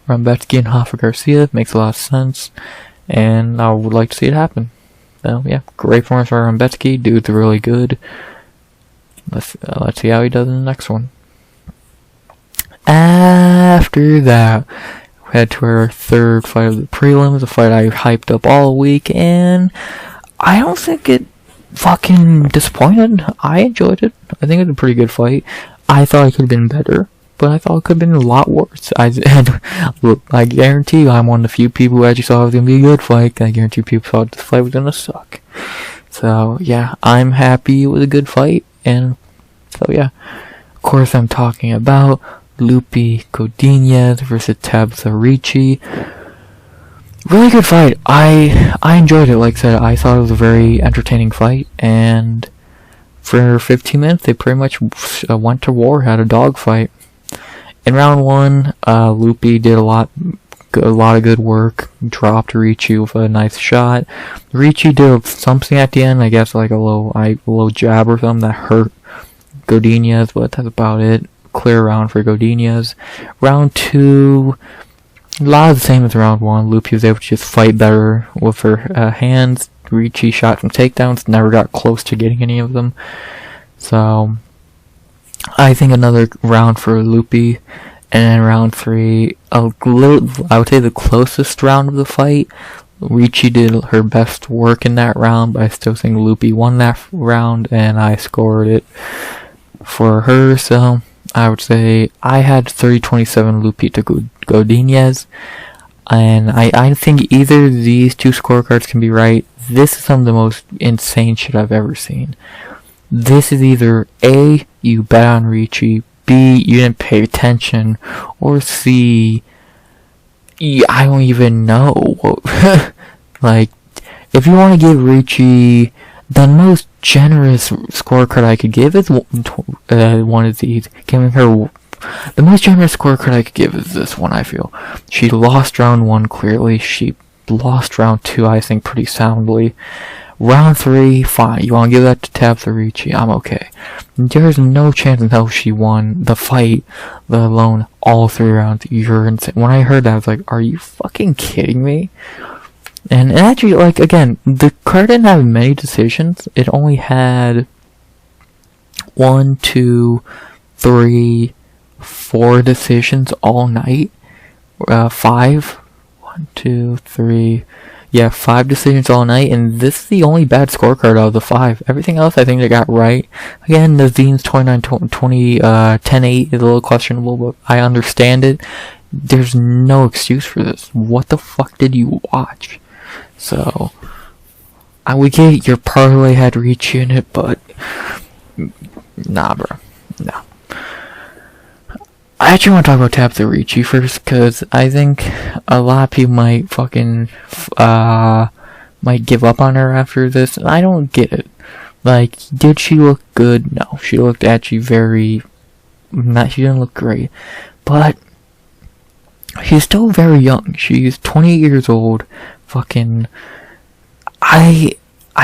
Rębecki and Rafa Garcia makes a lot of sense. And I would like to see it happen. So, yeah. Great performance for Rębecki. Dude's really good. Let's see how he does in the next one. After that, we head to our 3rd fight of the prelims, a fight I hyped up all week, and I don't think it fucking disappointed. I enjoyed it. I think it was a pretty good fight. I thought it could have been better, but I thought it could have been a lot worse. Look, I guarantee you I'm one of the few people who actually saw it was going to be a good fight. I guarantee people thought this fight was going to suck. So, yeah, I'm happy it was a good fight. And so yeah, of course I'm talking about Loopy Godinez versus Tabatha Ricci. Really good fight. I enjoyed it. Like I said, I thought it was a very entertaining fight, and for 15 minutes they pretty much went to war, had a dogfight. In round 1, Loopy did a lot of good work, dropped Ricci with a nice shot. Ricci did something at the end, I guess like a little jab or something that hurt Godinez, but that's about it. Clear round for Godinez. Round 2, a lot of the same as round 1. Loopy was able to just fight better with her hands. Ricci shot some takedowns, never got close to getting any of them. So I think another round for Loopy. And then round 3, I would say the closest round of the fight. Ricci did her best work in that round, but I still think Loopy won that round, and I scored it for her. So I would say I had 30-27 Loopy to Godinez, and I think either of these 2 scorecards can be right. This is some of the most insane shit I've ever seen. This is either A, you bet on Ricci, B, you didn't pay attention, or C, I don't even know. Like, if you want to give Ricci the most generous scorecard I could give is one of these. Giving her the most generous scorecard I could give is this one, I feel. She lost round 1 clearly. She lost round 2, I think, pretty soundly. Round 3, fine. You want to give that to Tabatha Ricci? I'm okay. There's no chance in hell she won the fight, let alone all 3 rounds. You're insane. When I heard that, I was like, are you fucking kidding me? And actually, like, again, the card didn't have many decisions. It only had 1, 2, 3, 4 decisions all night. 5. 1, 2, 3. Yeah, 5 decisions all night, and this is the only bad scorecard out of the 5. Everything else I think they got right. Again, Nazim's 10-8 is a little questionable, but I understand it. There's no excuse for this. What the fuck did you watch? So, I would get your parlay had Ricci in it, but nah, bro. Nah. I actually want to talk about Tabatha Ricci first, because I think a lot of people might fucking, might give up on her after this, and I don't get it. Like, did she look good? No. She looked actually she didn't look great. But, she's still very young. She's 28 years old. Fucking, I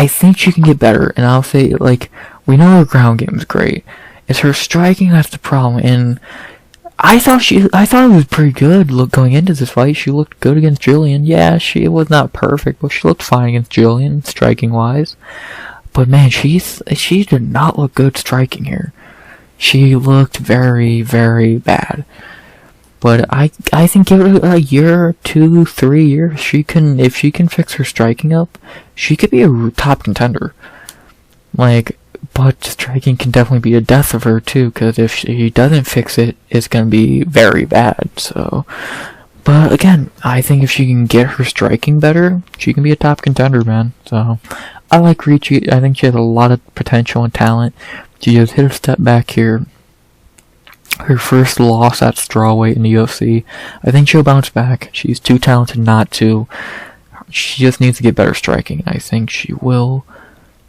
think she can get better, and I'll say, like, we know her ground game is great. It's her striking that's the problem, and I thought it was pretty good going into this fight. She looked good against Jillian. Yeah, she was not perfect, but she looked fine against Jillian, striking wise. But man, she did not look good striking here. She looked very, very bad. But I think give her a year, 2, 3 years, if she can fix her striking up, she could be a top contender. Like, but striking can definitely be a death of her too, because if she doesn't fix it, it's gonna be very bad. So, but again, I think if she can get her striking better, she can be a top contender, man. So, I like Ricci. I think she has a lot of potential and talent. She just hit a step back here. Her first loss at strawweight in the UFC. I think she'll bounce back. She's too talented not to. She just needs to get better striking, and I think she will.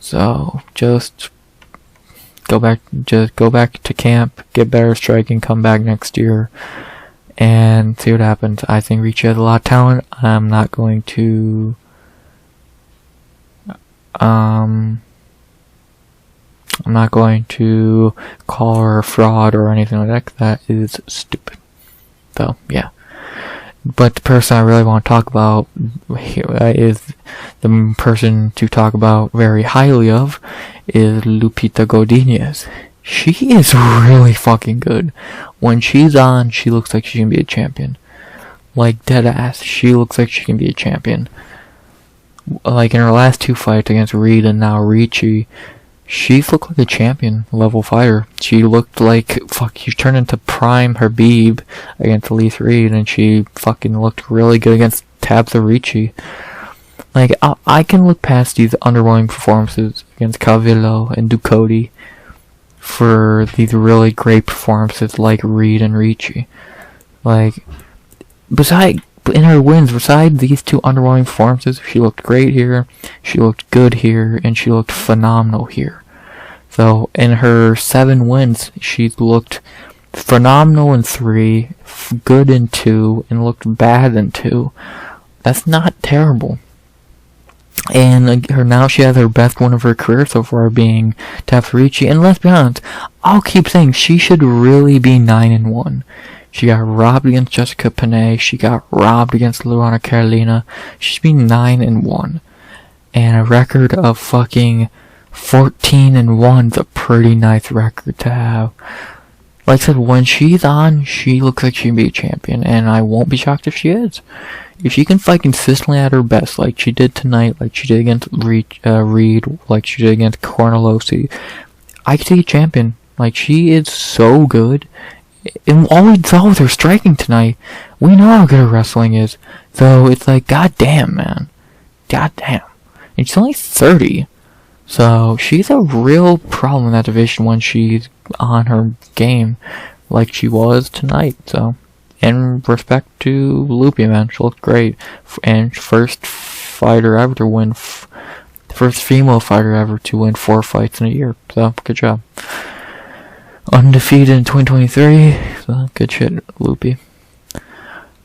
So, just go back to camp, get better striking, come back next year, and see what happens. I think Ricci has a lot of talent. I'm not going to call her a fraud or anything like that, 'cause that is stupid. So, yeah. But the person I really want to talk about is the person to talk about very highly of is Lupita Godinez. She is really fucking good. When she's on, she looks like she can be a champion. Like, dead ass, she looks like she can be a champion. Like, in her last 2 fights against Reed and now Ricci, she's looked like a champion level fighter. She looked like, she turned into prime Habib against Elise Reed, and she fucking looked really good against Tabatha Ricci. Like, I can look past these underwhelming performances against Calvillo and Ducote for these really great performances like Reed and Ricci. Like, in her wins, besides these 2 underwhelming performances, she looked great here, she looked good here, and she looked phenomenal here. So, in her 7 wins, she's looked phenomenal in 3, good in 2, and looked bad in 2. That's not terrible. And now she has her best win of her career so far, being Tabatha Ricci. And let's be honest, I'll keep saying she should really be 9-1. She got robbed against Jessica Panay. She got robbed against Luana Carolina. She should be 9-1. And a record of fucking 14-1 is a pretty nice record to have. Like I said, when she's on, she looks like she can be a champion, and I won't be shocked if she is. If she can fight consistently at her best, like she did tonight, like she did against Reed, like she did against Cornelossi, I could see a champion. Like, she is so good. And all we saw with her striking tonight, we know how good her wrestling is. So it's like, goddamn, man. Goddamn. And she's only 30. So she's a real problem in that division when she's on her game like she was tonight. So, in respect to Loopy, man, she looked great. And first fighter ever to win first female fighter ever to win 4 fights in a year. So, good job. Undefeated in 2023. So, good shit, Loopy.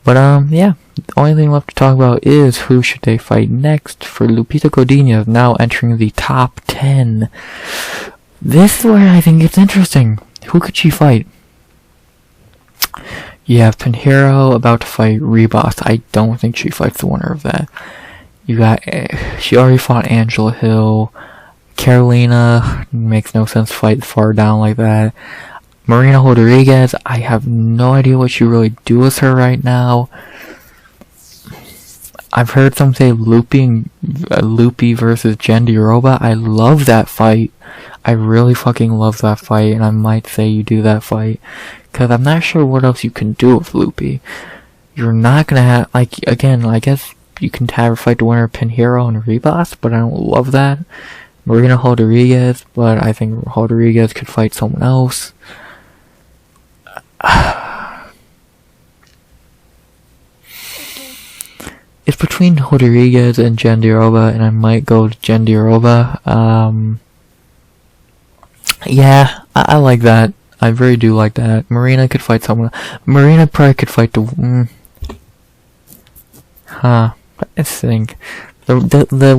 But, yeah. The only thing left to talk about is who should they fight next for Lupita Godinez, now entering the top 10. This is where I think it's interesting. Who could she fight? You have Pinheiro about to fight Ribas. I don't think she fights the winner of that. You got, she already fought Angela Hill. Carolina, makes no sense to fight far down like that. Marina Rodriguez, I have no idea what you really do with her right now. I've heard some say Loopy versus Jandiroba. I love that fight. I really fucking love that fight, and I might say you do that fight. Because I'm not sure what else you can do with Loopy. You're not gonna have, like, again, I guess you can have her fight the winner of Pinheiro and Ribas, but I don't love that. Marina Rodriguez, but I think Rodriguez could fight someone else. It's between Rodriguez and Jandiroba, and I might go to Jandiroba. Yeah, I like that. I really do like that. Marina could fight someone. Marina probably could fight the. Let's think. The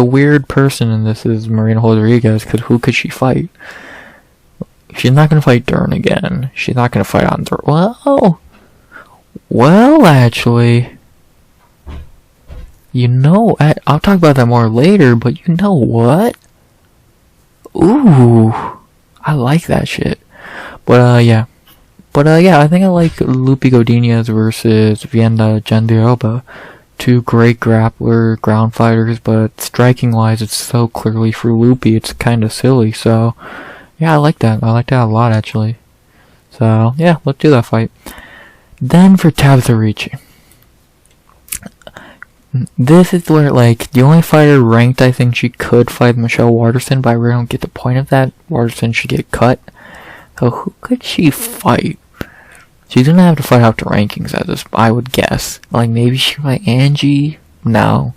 weird person in this is Marina Rodriguez, because who could she fight? She's not gonna fight Dern again. She's not gonna fight Andrade. Well, actually, you know, I'll talk about that more later, but you know what? Ooh, I like that shit. But, yeah. But, yeah, I think I like Loopy Godinez versus Vienda Jandiroba. 2 great grappler, ground fighters, but striking-wise, it's so clearly for Loopy, it's kinda silly, so, yeah, I like that. I like that a lot, actually. So, yeah, let's do that fight. Then for Tabatha Ricci. This is where, like, the only fighter ranked I think she could fight Michelle Waterson, but I really don't get the point of that. Waterson should get cut. So who could she fight? She's gonna have to fight out the rankings at this, I would guess. Like, maybe she fight Angie? No.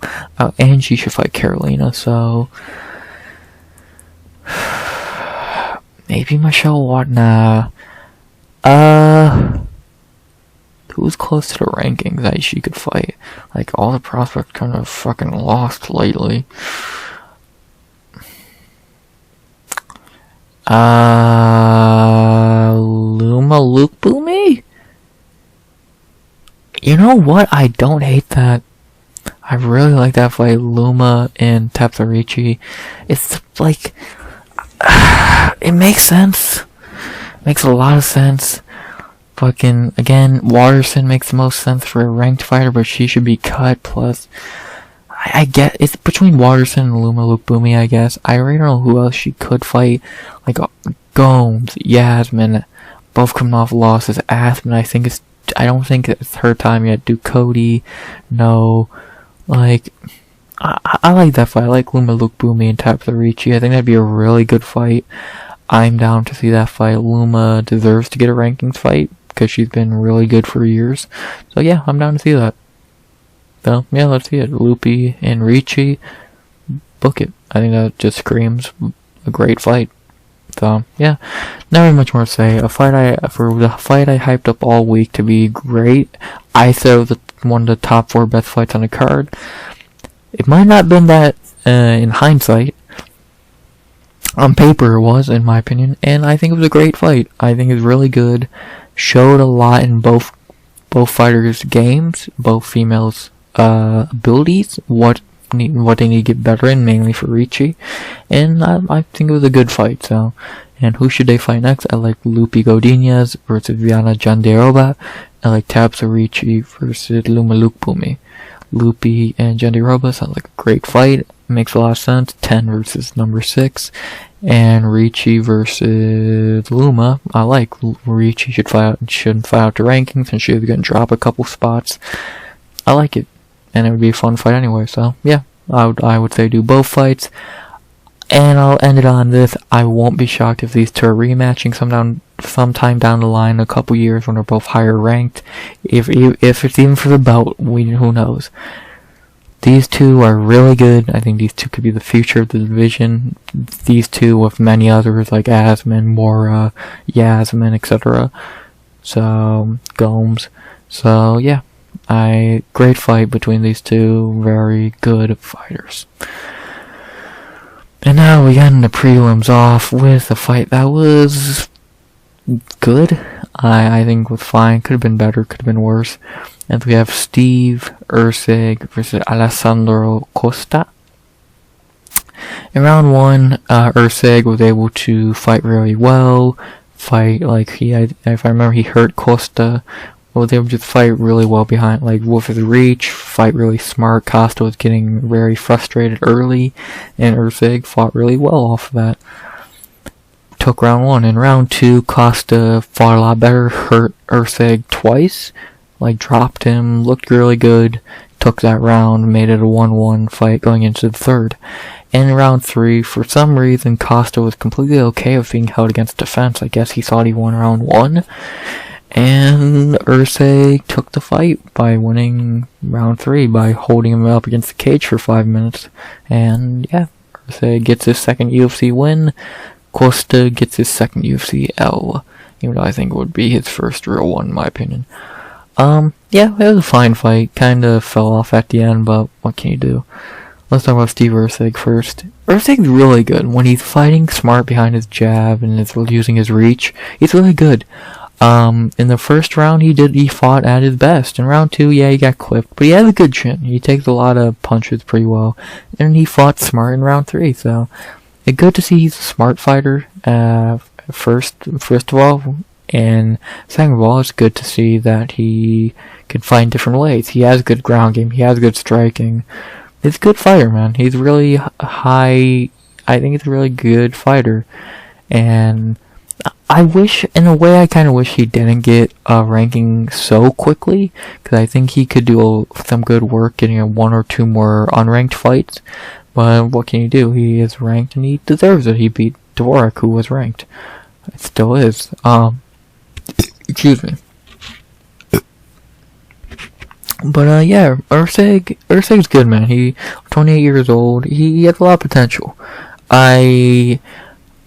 Angie should fight Carolina, so... maybe Michelle Waterson. Nah. Who's close to the rankings that she could fight? Like, all the prospects kind of fucking lost lately. Luma Lukbumi? You know what? I don't hate that. I really like that fight, Luma and Tabatha Ricci. It's like, it makes sense. Makes a lot of sense. Fucking, again, Waterson makes the most sense for a ranked fighter, but she should be cut, plus, I get, it's between Waterson and Luma Lukbumi, I guess. I really don't know who else she could fight, like, Gomes, Yasmin, both coming off losses. Aspen, I don't think it's her time yet. Ducote, no, like, I like that fight. I like Luma Lukbumi and Tabatha Ricci. I think that'd be a really good fight. I'm down to see that fight. Luma deserves to get a rankings fight, because she's been really good for years. So yeah, I'm down to see that. So yeah, let's see it. Loopy and Ricci, book it. I think that just screams a great fight. So yeah, not really much more to say. For the fight I hyped up all week to be great. I said it was one of the top 4 best fights on the card. It might not have been that in hindsight. On paper it was, in my opinion, and I think it was a great fight. I think it was really good. Showed a lot in both fighters' games, both females' abilities, what they need to get better in, mainly for Ricci, and I think it was a good fight. So, and who should they fight next? I like Loopy Godinez versus Vienda Jandiroba. I like Tabatha Ricci versus Luma Lukbumi. Loopy and Jandiroba sounds like a great fight. Makes a lot of sense. 10 versus number 6. And Ricci versus Luma. I like Ricci shouldn't fight out the rankings, and she's gonna drop a couple spots. I like it. And it would be a fun fight anyway, so yeah. I would say do both fights. And I'll end it on this. I won't be shocked if these two are rematching sometime down the line, a couple years when they're both higher ranked. If it's even for the belt, who knows? these two are really good. I think these two could be the future of the division. These two with many others like Asman, Mora, Yasmin, etc. So, Gomes. So, yeah. Great fight between these two very good fighters. And now we end the prelims off with a fight that was good. I think was fine. Could have been better, could have been worse. And we have Steve Erceg versus Alessandro Costa. In round 1, Erceg was able to fight really well. Fight like if I remember, he hurt Costa. Was able to just fight really well behind, like with his reach, fight really smart. Costa was getting very frustrated early, and Erceg fought really well off of that. Took round 1. In round 2, Costa fought a lot better, hurt Erceg twice, like dropped him, looked really good, took that round, made it a 1-1 fight going into the third. In round 3, for some reason, Costa was completely okay with being held against defense. I guess he thought he won round 1. And Erceg took the fight by winning round 3 by holding him up against the cage for 5 minutes. And yeah, Erceg gets his second UFC win. Costa gets his second UFC L, even though I think it would be his first real one in my opinion. Yeah, it was a fine fight. Kinda fell off at the end, but what can you do? Let's talk about Steve Erceg first. Erceg's really good. When he's fighting smart behind his jab and is using his reach, he's really good. In the first round, he fought at his best. In round 2, yeah, he got clipped, but he has a good chin. He takes a lot of punches pretty well, and he fought smart in round 3. So, it's good to see he's a smart fighter. First of all, and second of all, it's good to see that he can fight in different ways. He has good ground game. He has good striking. He's a good fighter, man. He's really high. I think he's a really good fighter, and I wish, in a way, I kind of wish he didn't get a ranking so quickly, because I think he could do some good work getting 1 or 2 more unranked fights, but what can you do? He is ranked and he deserves it. He beat Dvorak, who was ranked. It still is. Excuse me. But, yeah, Erceg's good, man. He's 28 years old. He has a lot of potential.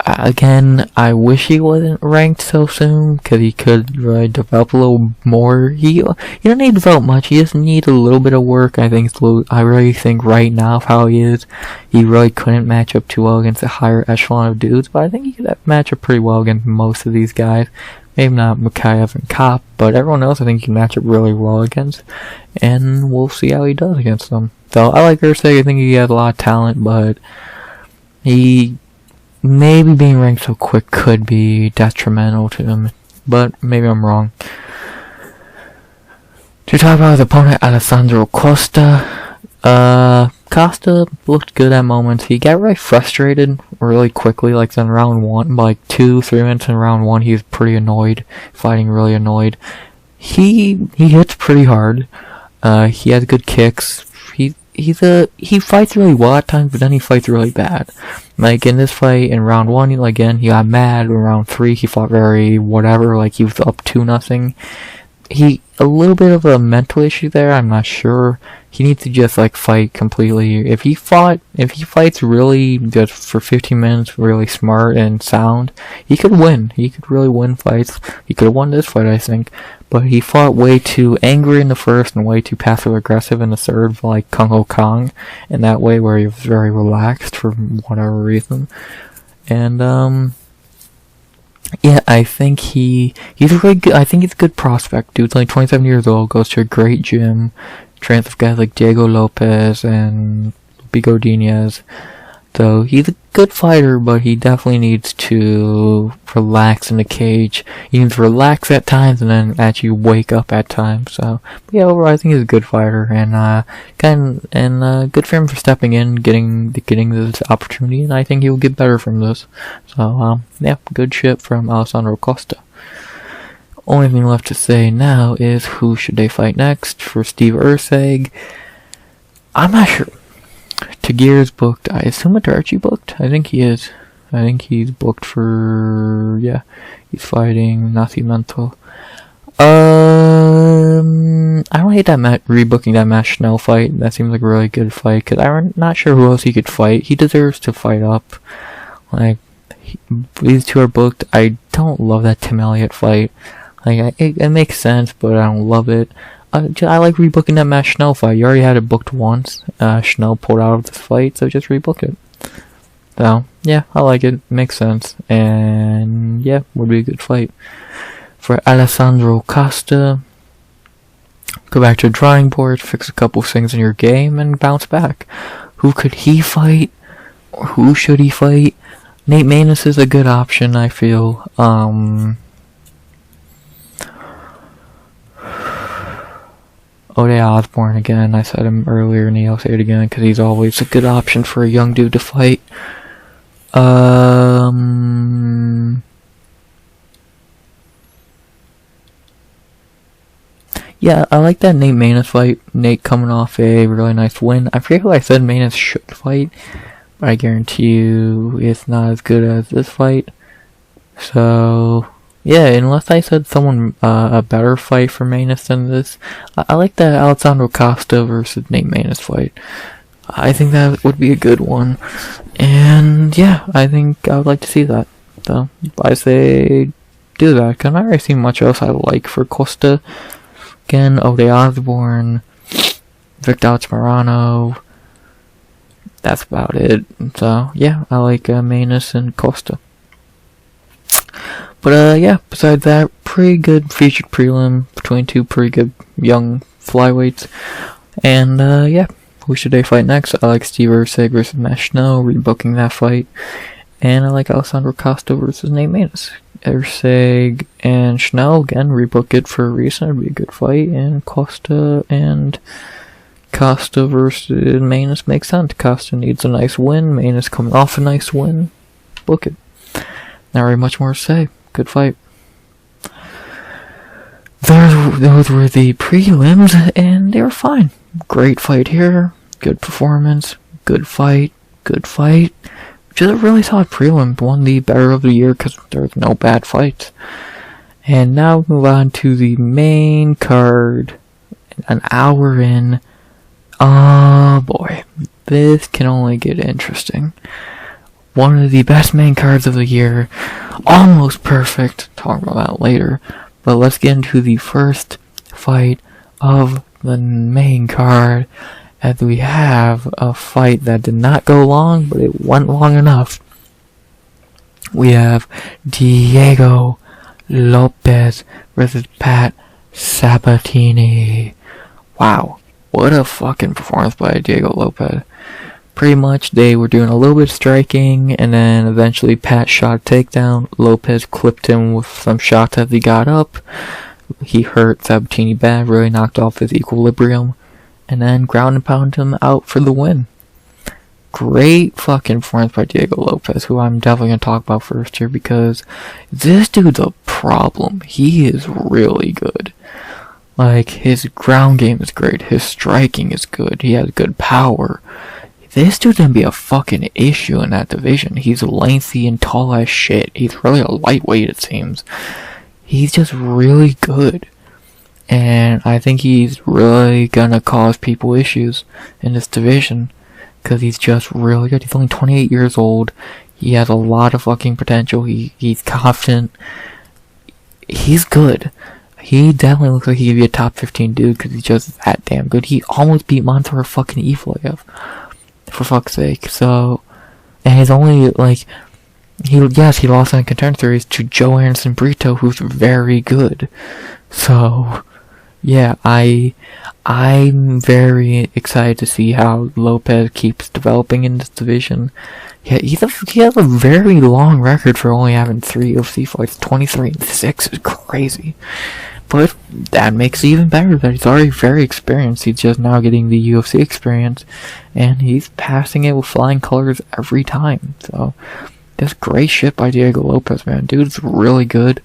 Again, I wish he wasn't ranked so soon, because he could really develop a little more. He don't need to develop much, he just needs a little bit of work. I really think right now, how he is, he really couldn't match up too well against a higher echelon of dudes, but I think he could match up pretty well against most of these guys. Maybe not Mikhaev and Kopp, but everyone else I think he can match up really well against, and we'll see how he does against them. So, I like Erceg. I think he has a lot of talent, but maybe being ranked so quick could be detrimental to him, but maybe I'm wrong. To talk about his opponent, Alessandro Costa. Costa looked good at moments. He got really frustrated really quickly, like in round 1, like 2-3 minutes in round 1, he was pretty annoyed, fighting really annoyed. He hits pretty hard. He has good kicks. He fights really well at times, but then he fights really bad. Like in this fight, in round 1, again, he got mad. In round 3, he fought very whatever, like he was up 2-0. A little bit of a mental issue there, I'm not sure. He needs to just like fight completely. If he fights really just for 15 minutes, really smart and sound, he could win. He could really win fights. He could have won this fight, I think. But he fought way too angry in the first and way too passive aggressive in the third, like Kang, in that way where he was very relaxed for whatever reason. And yeah, I think he's really good. I think he's a good prospect. Dude's like 27 years old, goes to a great gym, trains with guys like Diego Lopes and Loopy Godinez. So he's a good fighter, but he definitely needs to relax in the cage. He needs to relax at times and then actually wake up at times. So yeah, overall I think he's a good fighter, and good for him for stepping in, getting this opportunity, and I think he'll get better from this. So yeah, good shit from Alessandro Costa. Only thing left to say now is who should they fight next. For Steve Erceg, I'm not sure. Tagir's booked. I assume it's Archie booked. I think he is. I think he's booked for, yeah, he's fighting Nascimento. I don't hate that rebooking that Matt Schnell fight. That seems like a really good fight, because I'm not sure who else he could fight. He deserves to fight up. Like, these two are booked. I don't love that Tim Elliott fight. Like, it makes sense, but I don't love it. I like rebooking that Matt Schnell fight. You already had it booked once. Schnell pulled out of this fight, so just rebook it. So, yeah, I like it. Makes sense. And, yeah, would be a good fight. For Alessandro Costa, go back to the drawing board, fix a couple things in your game, and bounce back. Who could he fight? Or who should he fight? Nate Maness is a good option, I feel. Ode Osborne again. I said him earlier, and I'll say it again, because he's always a good option for a young dude to fight. Yeah, I like that Nate Maness fight. Nate coming off a really nice win. I forget who I said Maness should fight, but I guarantee you it's not as good as this fight. So, yeah, unless I said someone, a better fight for Maness than this, I like that Alessandro Costa versus Nate Maness fight. I think that would be a good one. And, yeah, I think I would like to see that. So, I say do that, because I'm not really seeing much else I like for Costa. Again, Ode Osborne, Victor Altamirano. That's about it. So, yeah, I like Maness and Costa. But, yeah, besides that, pretty good featured prelim between two pretty good young flyweights. And, yeah, who should they fight next? I like Steve Erceg versus Matt Schnell, rebooking that fight. And I like Alessandro Costa versus Nate Maness. Erceg and Schnell, again, rebook it for a reason. It'd be a good fight. And Costa versus Maness makes sense. Costa needs a nice win. Maness coming off a nice win. Book it. Not really much more to say. Good fight. Those were the prelims, and they were fine. Great fight here. Good performance. Good fight. Good fight. Which is a really solid prelim. Won the better of the year because there's no bad fights. And now move on to the main card. An hour in. Oh boy. This can only get interesting. One of the best main cards of the year. Almost perfect. Talk about that later. But let's get into the first fight of the main card. As we have a fight that did not go long, but it went long enough. We have Diego Lopes versus Pat Sabatini. Wow. What a fucking performance by Diego Lopes. Pretty much they were doing a little bit of striking, and then eventually Pat shot a takedown. Lopes clipped him with some shots as he got up. He hurt Sabatini bad, really knocked off his equilibrium. And then ground and pound him out for the win. Great fucking performance by Diego Lopes, who I'm definitely going to talk about first here, because this dude's a problem. He is really good. Like, his ground game is great. His striking is good. He has good power. This dude's going to be a fucking issue in that division. He's lengthy and tall as shit. He's really a lightweight, it seems. He's just really good. And I think he's really gonna cause people issues in this division. Because he's just really good. He's only 28 years old. He has a lot of fucking potential. He's confident. He's good. He definitely looks like he could be a top 15 dude because he's just that damn good. He almost beat Montour fucking Evloev. For fuck's sake. So, and he's only like, he lost in a contender series to Joe Anderson Brito, who's very good. So, yeah, I'm very excited to see how Lopes keeps developing in this division. Yeah, he has a very long record for only having 3 UFC fights. 23-6 is crazy. But that makes it even better that he's already very experienced. He's just now getting the UFC experience, and he's passing it with flying colors every time. So, that's great shit by Diego Lopes, man. Dude's really good,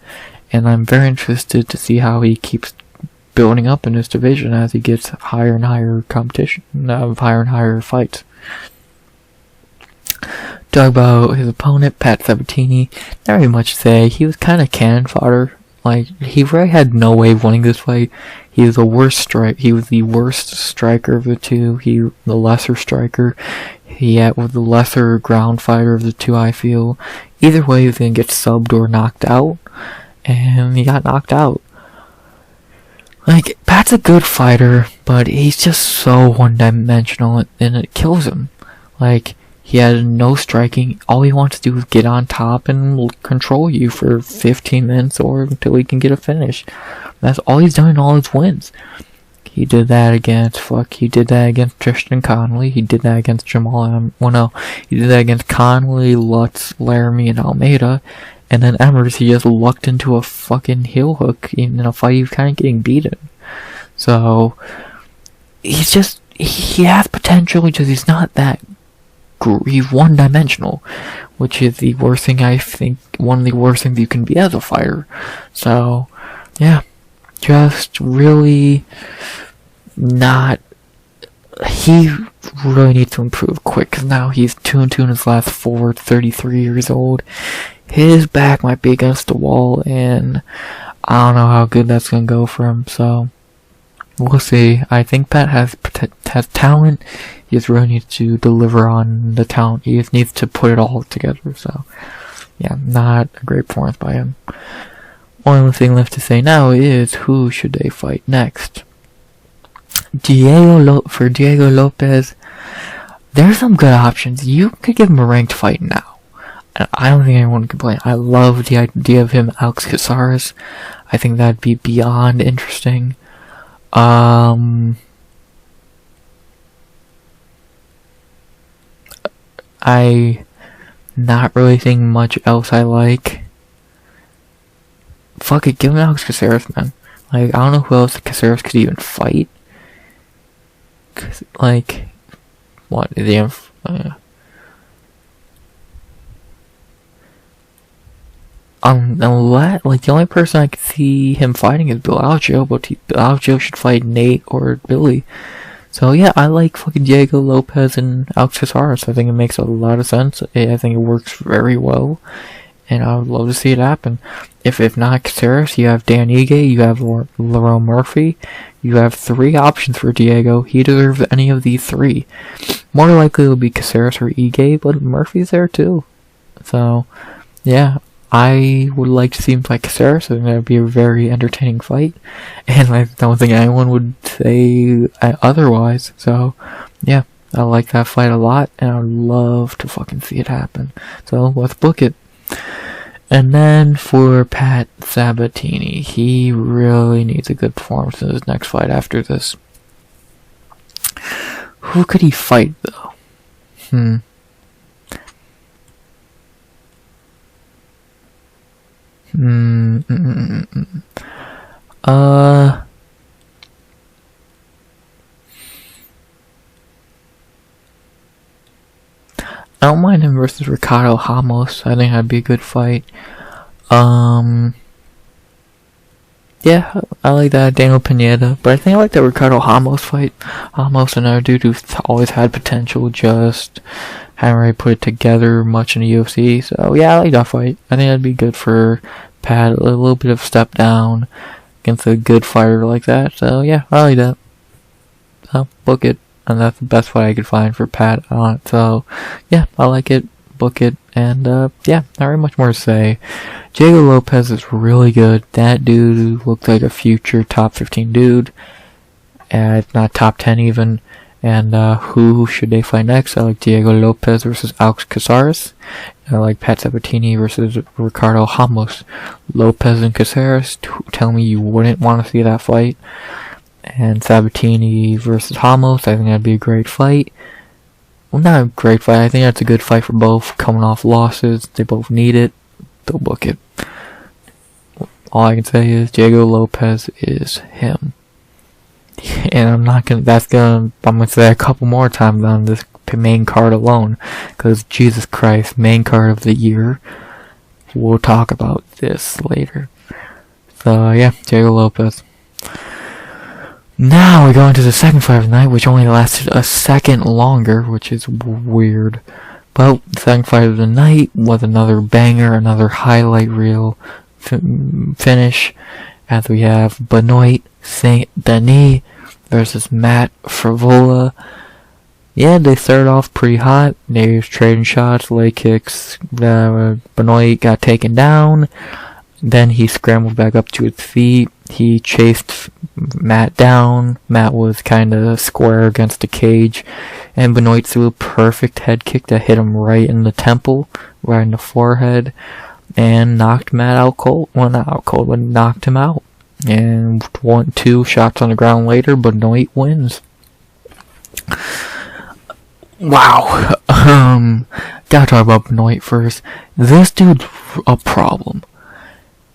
and I'm very interested to see how he keeps building up in this division as he gets higher and higher competition, higher and higher fights. Talk about his opponent, Pat Sabatini. Not really much to say. He was kind of cannon fodder Like, he really had no way of winning this fight. He was the worst striker of the two. The lesser striker. He was the lesser ground fighter of the two, I feel. Either way, he was gonna get subbed or knocked out. And he got knocked out. Like, Pat's a good fighter, but he's just so one-dimensional, and it kills him. Like, he had no striking. All he wants to do is get on top and control you for 15 minutes or until he can get a finish. That's all he's done in all his wins. He did that against Tristan Connolly. He did that against Jamall. He did that against Connolly, Lutz, Laramie, and Almeida. And then Emmers, he just lucked into a fucking heel hook in a fight he was kind of getting beaten. So, he has potential, just he's not that. He's one-dimensional, which is the worst thing, I think, one of the worst things you can be as a fighter. So, yeah, just really not, he really needs to improve quick, because now he's 2-2 in his last 4, 33 years old. His back might be against the wall, and I don't know how good that's going to go for him, so we'll see. I think Pat has talent. He just really needs to deliver on the talent. He just needs to put it all together. So, yeah, not a great performance by him. Only thing left to say now is who should they fight next? For Diego Lopes, there's some good options. You could give him a ranked fight now. I don't think anyone can complain. I love the idea of him, Alex Caceres. I think that'd be beyond interesting. I not really think much else I like. Fuck it, give him Alex Caceres, man. Like, I don't know who else Caceres could even fight. Cause, like, what, the only person I could see him fighting is Bellagio, but Bellagio should fight Nate or Billy. So yeah, I like fucking Diego Lopes and Alex Caceres. I think it makes a lot of sense. I think it works very well, and I would love to see it happen. If not Caceres, you have Dan Ige, you have Lerone Murphy, you have 3 options for Diego. He deserves any of these 3. More likely it'll be Caceres or Ige, but Murphy's there too. So yeah, I would like to see him fight Caceres. I think that would be a very entertaining fight, and I don't think anyone would say otherwise. So, yeah, I like that fight a lot, and I would love to fucking see it happen. So, let's book it. And then for Pat Sabatini, he really needs a good performance in his next fight after this. Who could he fight, though? I don't mind him versus Ricardo Ramos. I think that'd be a good fight. Yeah, I like that Daniel Pineda, but I think I like that Ricardo Ramos fight. Ramos, another dude who's always had potential, just haven't really put it together much in the UFC. So yeah, I like that fight. I think that'd be good for Pat. A little bit of step down against a good fighter like that. So yeah, I like that. So book it, and that's the best fight I could find for Pat on it. So yeah, I like it. Book it, and yeah, not very much more to say. Diego Lopes is really good. That dude looked like a future top 15 dude, if not top 10 even. And who should they fight next? I like Diego Lopes versus Alex Caceres. I like Pat Sabatini versus Ricardo Ramos. Lopes and Caceres, tell me you wouldn't want to see that fight. And Sabatini versus Ramos, I think that'd be a great fight. Well, not a great fight. I think that's a good fight for both. Coming off losses, they both need it. They'll book it. All I can say is Diego Lopes is him. And I'm gonna say a couple more times on this main card alone, because Jesus Christ, main card of the year. We'll talk about this later. So yeah, Diego Lopes. Now we go into the second fight of the night, which only lasted a second longer, which is weird. But the second fight of the night was another banger, another highlight reel finish, as we have Benoit Saint-Denis versus Matt Frevola. Yeah, they started off pretty hot. They was trading shots, leg kicks. Benoit got taken down. Then he scrambled back up to his feet. He chased Matt down. Matt was kind of square against the cage. And Benoit threw a perfect head kick that hit him right in the temple, right in the forehead, and knocked Matt out cold. Well, not out cold, but knocked him out. And 2 shots on the ground later, Benoit wins. Wow. Gotta talk about Benoit first. This dude's a problem.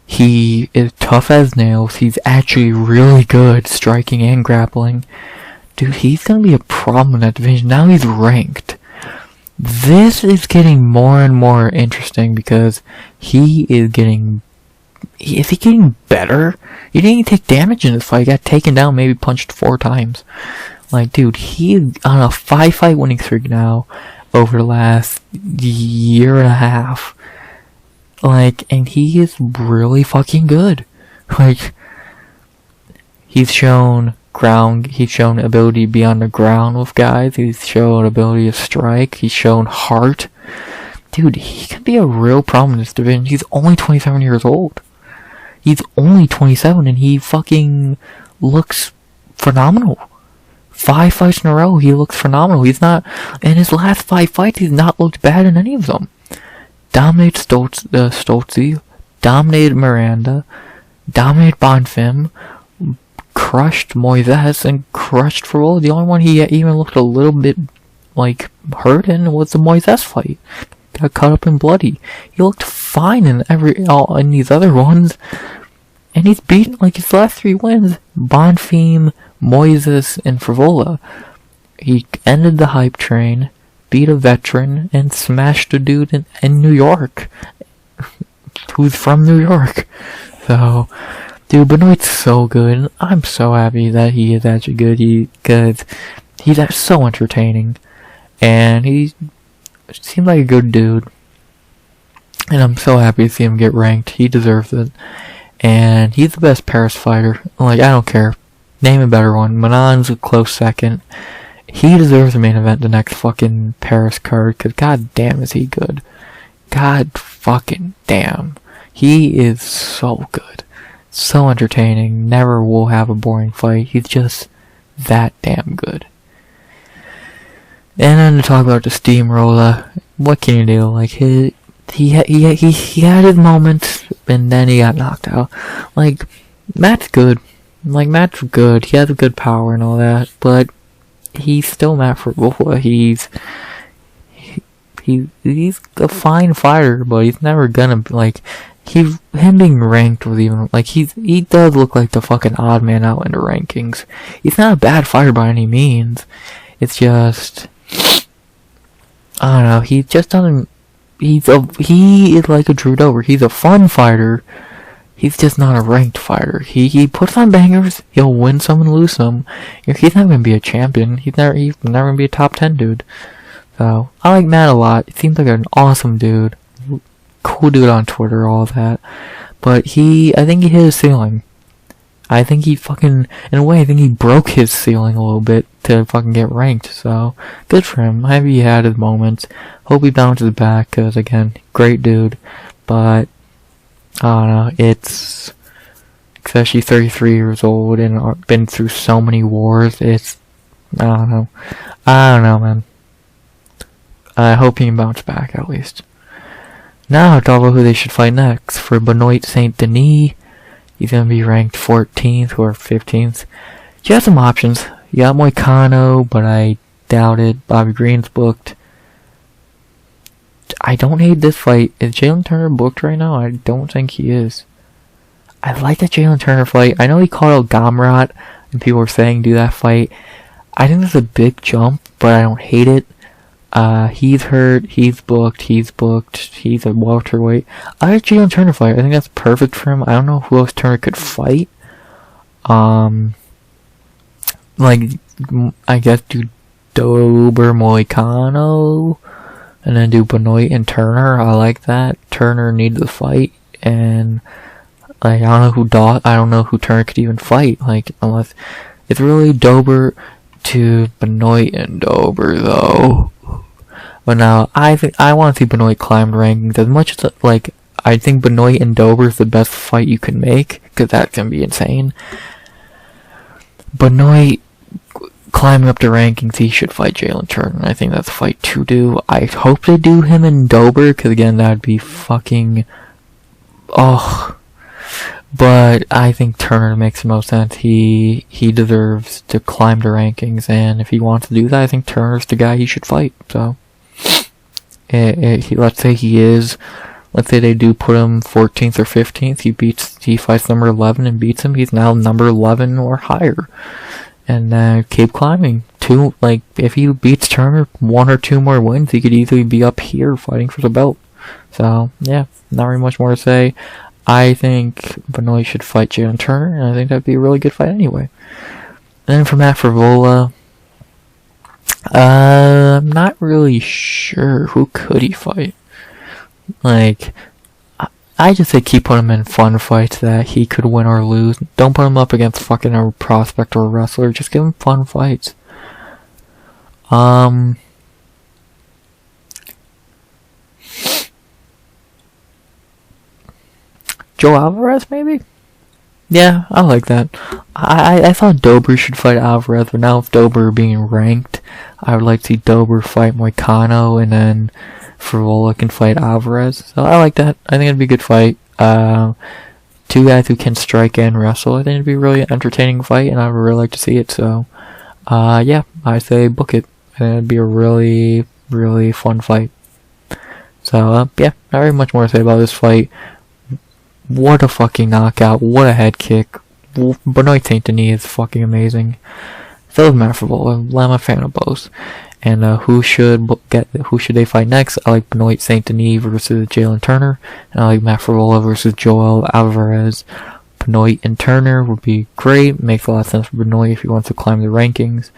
He is tough as nails. He's actually really good striking and grappling. Dude, he's gonna be a problem in that division. Now he's ranked. This is getting more and more interesting because he is getting... Is he getting better? He didn't even take damage in this fight. He got taken down, maybe punched 4 times. Like, dude, he's on a 5-fight winning streak now over the last year and a half. Like, and he is really fucking good. Like, he's shown ability to be on the ground with guys. He's shown ability to strike. He's shown heart. Dude, he could be a real problem in this division. He's only 27 years old. He's only 27 and he fucking looks phenomenal. 5 fights in a row, he looks phenomenal. He's not, in his last 5 fights, he's not looked bad in any of them. Dominated Stoltzy, dominated Miranda, dominated Bonfim, crushed Moises, and crushed Frevola. The only one he even looked a little bit, like, hurt in was the Moises fight. Got cut up and bloody. He looked fine in in these other ones. And he's beaten, like, his last 3 wins, Bonfim, Moises, and Frevola. He ended the hype train, beat a veteran, and smashed a dude in New York. Who's from New York. So, dude, Benoit's so good. I'm so happy that he is actually good. Because he's so entertaining. And he seems like a good dude. And I'm so happy to see him get ranked. He deserves it. And he's the best Paris fighter. Like, I don't care. Name a better one. Manon's a close second. He deserves the main event the next fucking Paris card. Because god damn is he good. God fucking damn. He is so good. So entertaining. Never will have a boring fight. He's just that damn good. And then to talk about the steamroller. What can you do? Like, he had his moments, and then he got knocked out. Like, Matt's good. Like, Matt's good. He has a good power and all that, but he's still Matt Frevola. He's a fine fighter, but he's never gonna be, like, him being ranked was even, like, he does look like the fucking odd man out in the rankings. He's not a bad fighter by any means. It's just, I don't know, he just doesn't, he is like a Drew Dober. He's a fun fighter. He's just not a ranked fighter. He puts on bangers. He'll win some and lose some. He's not gonna be a champion. He's never gonna be a top 10 dude. So I like Matt a lot. He seems like an awesome dude, cool dude on Twitter, all that. But I think he hit his ceiling. I think he fucking, in a way, I think he broke his ceiling a little bit to fucking get ranked. So good for him. Maybe he had his moments. Hope he bounces back, cause again, great dude. But I don't know, it's, especially 33 years old and been through so many wars, I don't know, man. I hope he can bounce back, at least. Now, talk about who they should fight next. For Benoit Saint-Denis, he's gonna be ranked 14th or 15th. You have some options. You got Moicano, but I doubt it. Bobby Green's booked. I don't hate this fight. Is Jalen Turner booked right now? I don't think he is. I like that Jalen Turner fight. I know he called out Gamrot, and people were saying do that fight. I think that's a big jump, but I don't hate it. He's hurt. He's booked. He's a welterweight. I like Jalen Turner fight. I think that's perfect for him. I don't know who else Turner could fight. Like, I guess do Dober Moicano, and then do Benoit and Turner. I like that. Turner needs the fight, and Like, I don't know who Turner could even fight. Like, unless it's really Dober to Benoit and Dober, though. But now, I think I want to see Benoit climb rankings as much as, like, I think Benoit and Dober is the best fight you can make, because that's gonna be insane. Benoit climbing up the rankings, he should fight Jalen Turner. I think that's a fight to do. I hope they do him and Dober, because again, that'd be fucking... Oh... But I think Turner makes the most sense. He deserves to climb the rankings, and if he wants to do that, I think Turner's the guy he should fight. So, let's say they do put him 14th or 15th. He fights number 11 and beats him. He's now number 11 or higher, and keep climbing. If he beats Turner, 1 or 2 more wins, he could easily be up here fighting for the belt. So yeah, not really much more to say. I think Benoit should fight Jalen Turner, and I think that'd be a really good fight anyway. And then for Matt Frevola, I'm not really sure who could he fight. Like, I just say keep putting him in fun fights that he could win or lose. Don't put him up against fucking a prospect or a wrestler. Just give him fun fights. Joe Alvarez, maybe? Yeah, I like that. I thought Dober should fight Alvarez, but now with Dober being ranked, I would like to see Dober fight Moicano, and then Frevola can fight Alvarez. So I like that. I think it'd be a good fight. 2 guys who can strike and wrestle. I think it'd be a really entertaining fight, and I would really like to see it. So, yeah, I say book it. I think it'd be a really, really fun fight. So, yeah, not very much more to say about this fight. What a fucking knockout. What a head kick. Benoit Saint-Denis is fucking amazing. So is Matt Frevola. I'm a fan of both. And who should they fight next? I like Benoit Saint-Denis versus Jalen Turner. And I like Matt Frevola versus Joel Alvarez. Benoit and Turner would be great. Makes a lot of sense for Benoit if he wants to climb the rankings.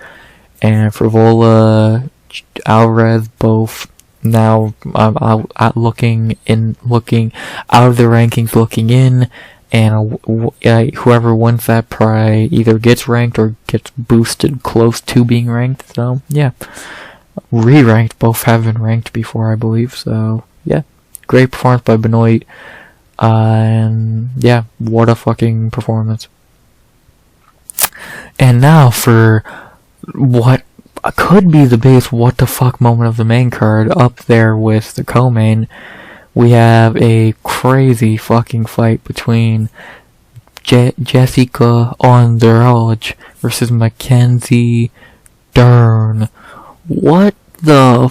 And Frevola, Alvarez, both now looking out of the rankings, looking in, and whoever wins that probably either gets ranked or gets boosted close to being ranked. So yeah, re-ranked. Both have been ranked before, I believe. So yeah, great performance by Benoit, and yeah, what a fucking performance. And now for what could be the biggest what the fuck moment of the main card, up there with the co-main. We have a crazy fucking fight between Jéssica Andrade versus Mackenzie Dern. What the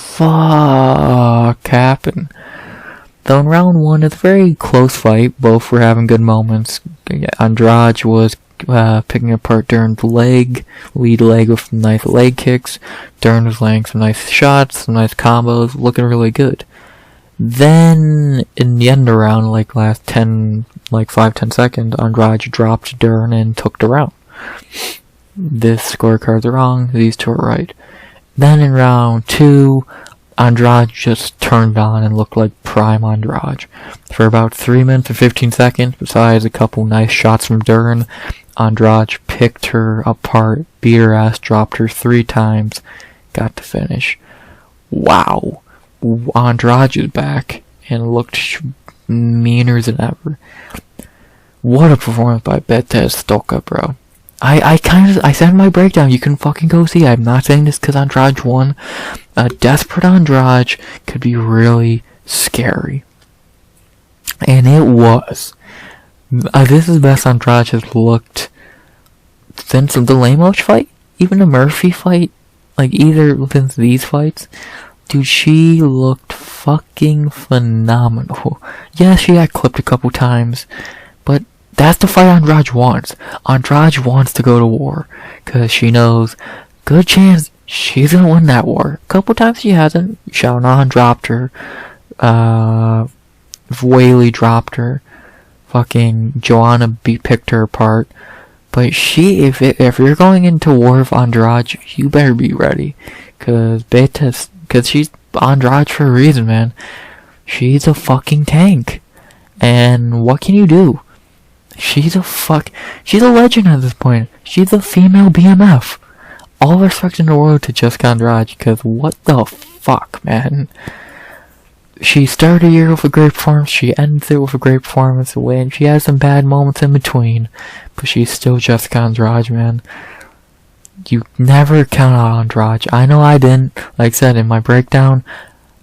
fuck happened? Though in round 1, it's a very close fight. Both were having good moments. Andrade was picking apart Dern's lead leg with some nice leg kicks. Dern was landing some nice shots, some nice combos, looking really good. Then, in the end of the round, last 5-10 seconds, Andrade dropped Dern and took the round. This scorecards are wrong, these two are right. Then in round 2, Andrade just turned on and looked like prime Andrade. For about 3 minutes and 15 seconds, besides a couple nice shots from Dern, Andrade picked her apart, beat her ass, dropped her 3 times, got to finish. Wow. Andrade is back and looked meaner than ever. What a performance by Betez Stoka, bro. I said in my breakdown, you can fucking go see. I'm not saying this because Andrade won. A desperate Andrade could be really scary. And it was. This is the best Andrade has looked since the Lemos fight, even the Murphy fight, either since these fights. Dude, she looked fucking phenomenal. Yeah, she got clipped a couple times, but that's the fight Andrade wants. Andrade wants to go to war, because she knows, good chance, she's gonna win that war. A couple times she hasn't. Xiaonan dropped her. Whaley dropped her. Fucking Joanna picked her apart. But if you're going into war with Andrade, you better be ready. Because she's Andrade for a reason, man. She's a fucking tank. And what can you do? She's a legend at this point. She's a female BMF. All respect in the world to Jéssica Andrade, because what the fuck, man? She started the year with a great performance, she ends it with a great performance, a win. She has some bad moments in between, but she's still Jéssica Andrade, man. You never count out Andrade. I know I didn't. Like I said in my breakdown,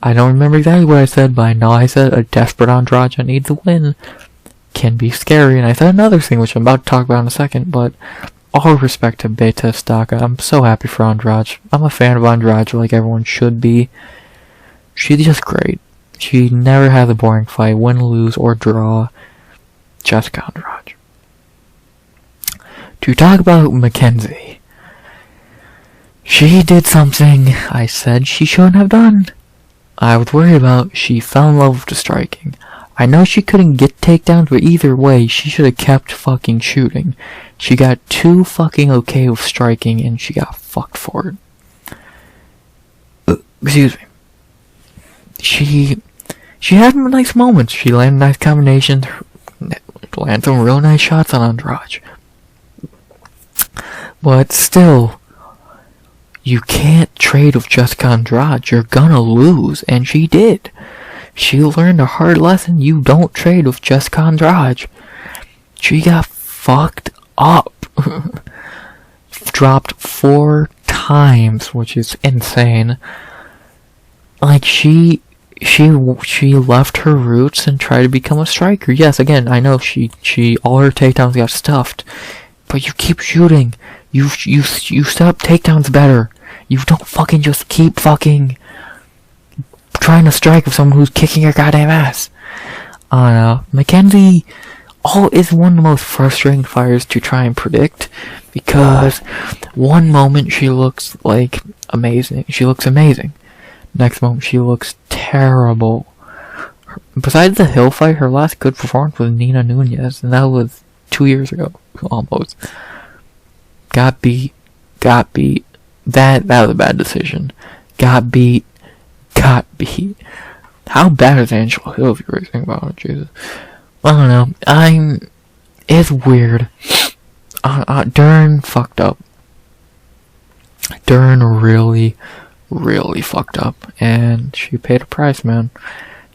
I don't remember exactly what I said, but I know I said a desperate Andrade that needs a win can be scary. And I said another thing, which I'm about to talk about in a second, but all respect to Viacheslav. I'm so happy for Andrade. I'm a fan of Andrade like everyone should be. She's just great. She never has a boring fight, win, lose, or draw. Jéssica Andrade. To talk about Mackenzie. She did something I said she shouldn't have done. I was worried about she fell in love with the striking. I know she couldn't get takedowns, but either way, she should have kept fucking shooting. She got too fucking okay with striking, and she got fucked for it. Excuse me. She had some nice moments. She landed nice combinations, landed some real nice shots on Andrade. But still, you can't trade with Jéssica Andrade. You're gonna lose, and she did. She learned a hard lesson. You don't trade with Jéssica Andrade. She got fucked up. Dropped 4 times, which is insane. Like, she left her roots and tried to become a striker. Yes, again, I know she all her takedowns got stuffed, but you keep shooting. You stop takedowns better. You don't fucking just keep fucking trying to strike with someone who's kicking your goddamn ass. I don't know. Mackenzie is one of the most frustrating fighters to try and predict, because one moment she looks like amazing. She looks amazing. Next moment she looks terrible. Besides the Hill fight, her last good performance was Nina Nunes, and that was 2 years ago, almost. Got beat. That was a bad decision. Got beat. How bad is Angela Hill if you really think about it? Jesus. I don't know. It's weird. Dern fucked up. Dern really fucked up, and she paid a price, man.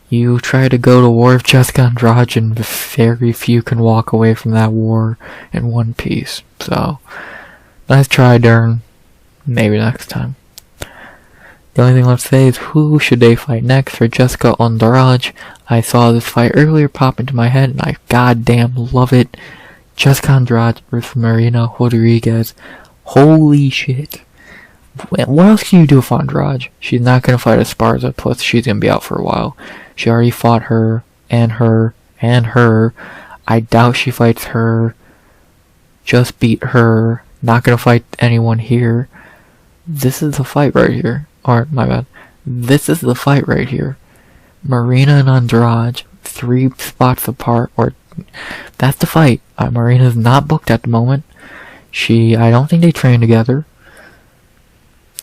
You try to go to war with Jéssica Andrade, and very few can walk away from that war in one piece. So, nice try, Dern. Maybe next time. The only thing left to say is, who should they fight next for Jéssica Andrade? I saw this fight earlier pop into my head, and I goddamn love it. Jéssica Andrade versus Marina Rodriguez. Holy shit. What else can you do with Andrade? She's not going to fight Esparza, plus she's going to be out for a while. She already fought her, and her, and her. I doubt she fights her. Just beat her. Not going to fight anyone here. This is the fight right here. Or, my bad. This is the fight right here. Marina and Andrade, 3 spots apart, or that's the fight. Marina's not booked at the moment. I don't think they train together.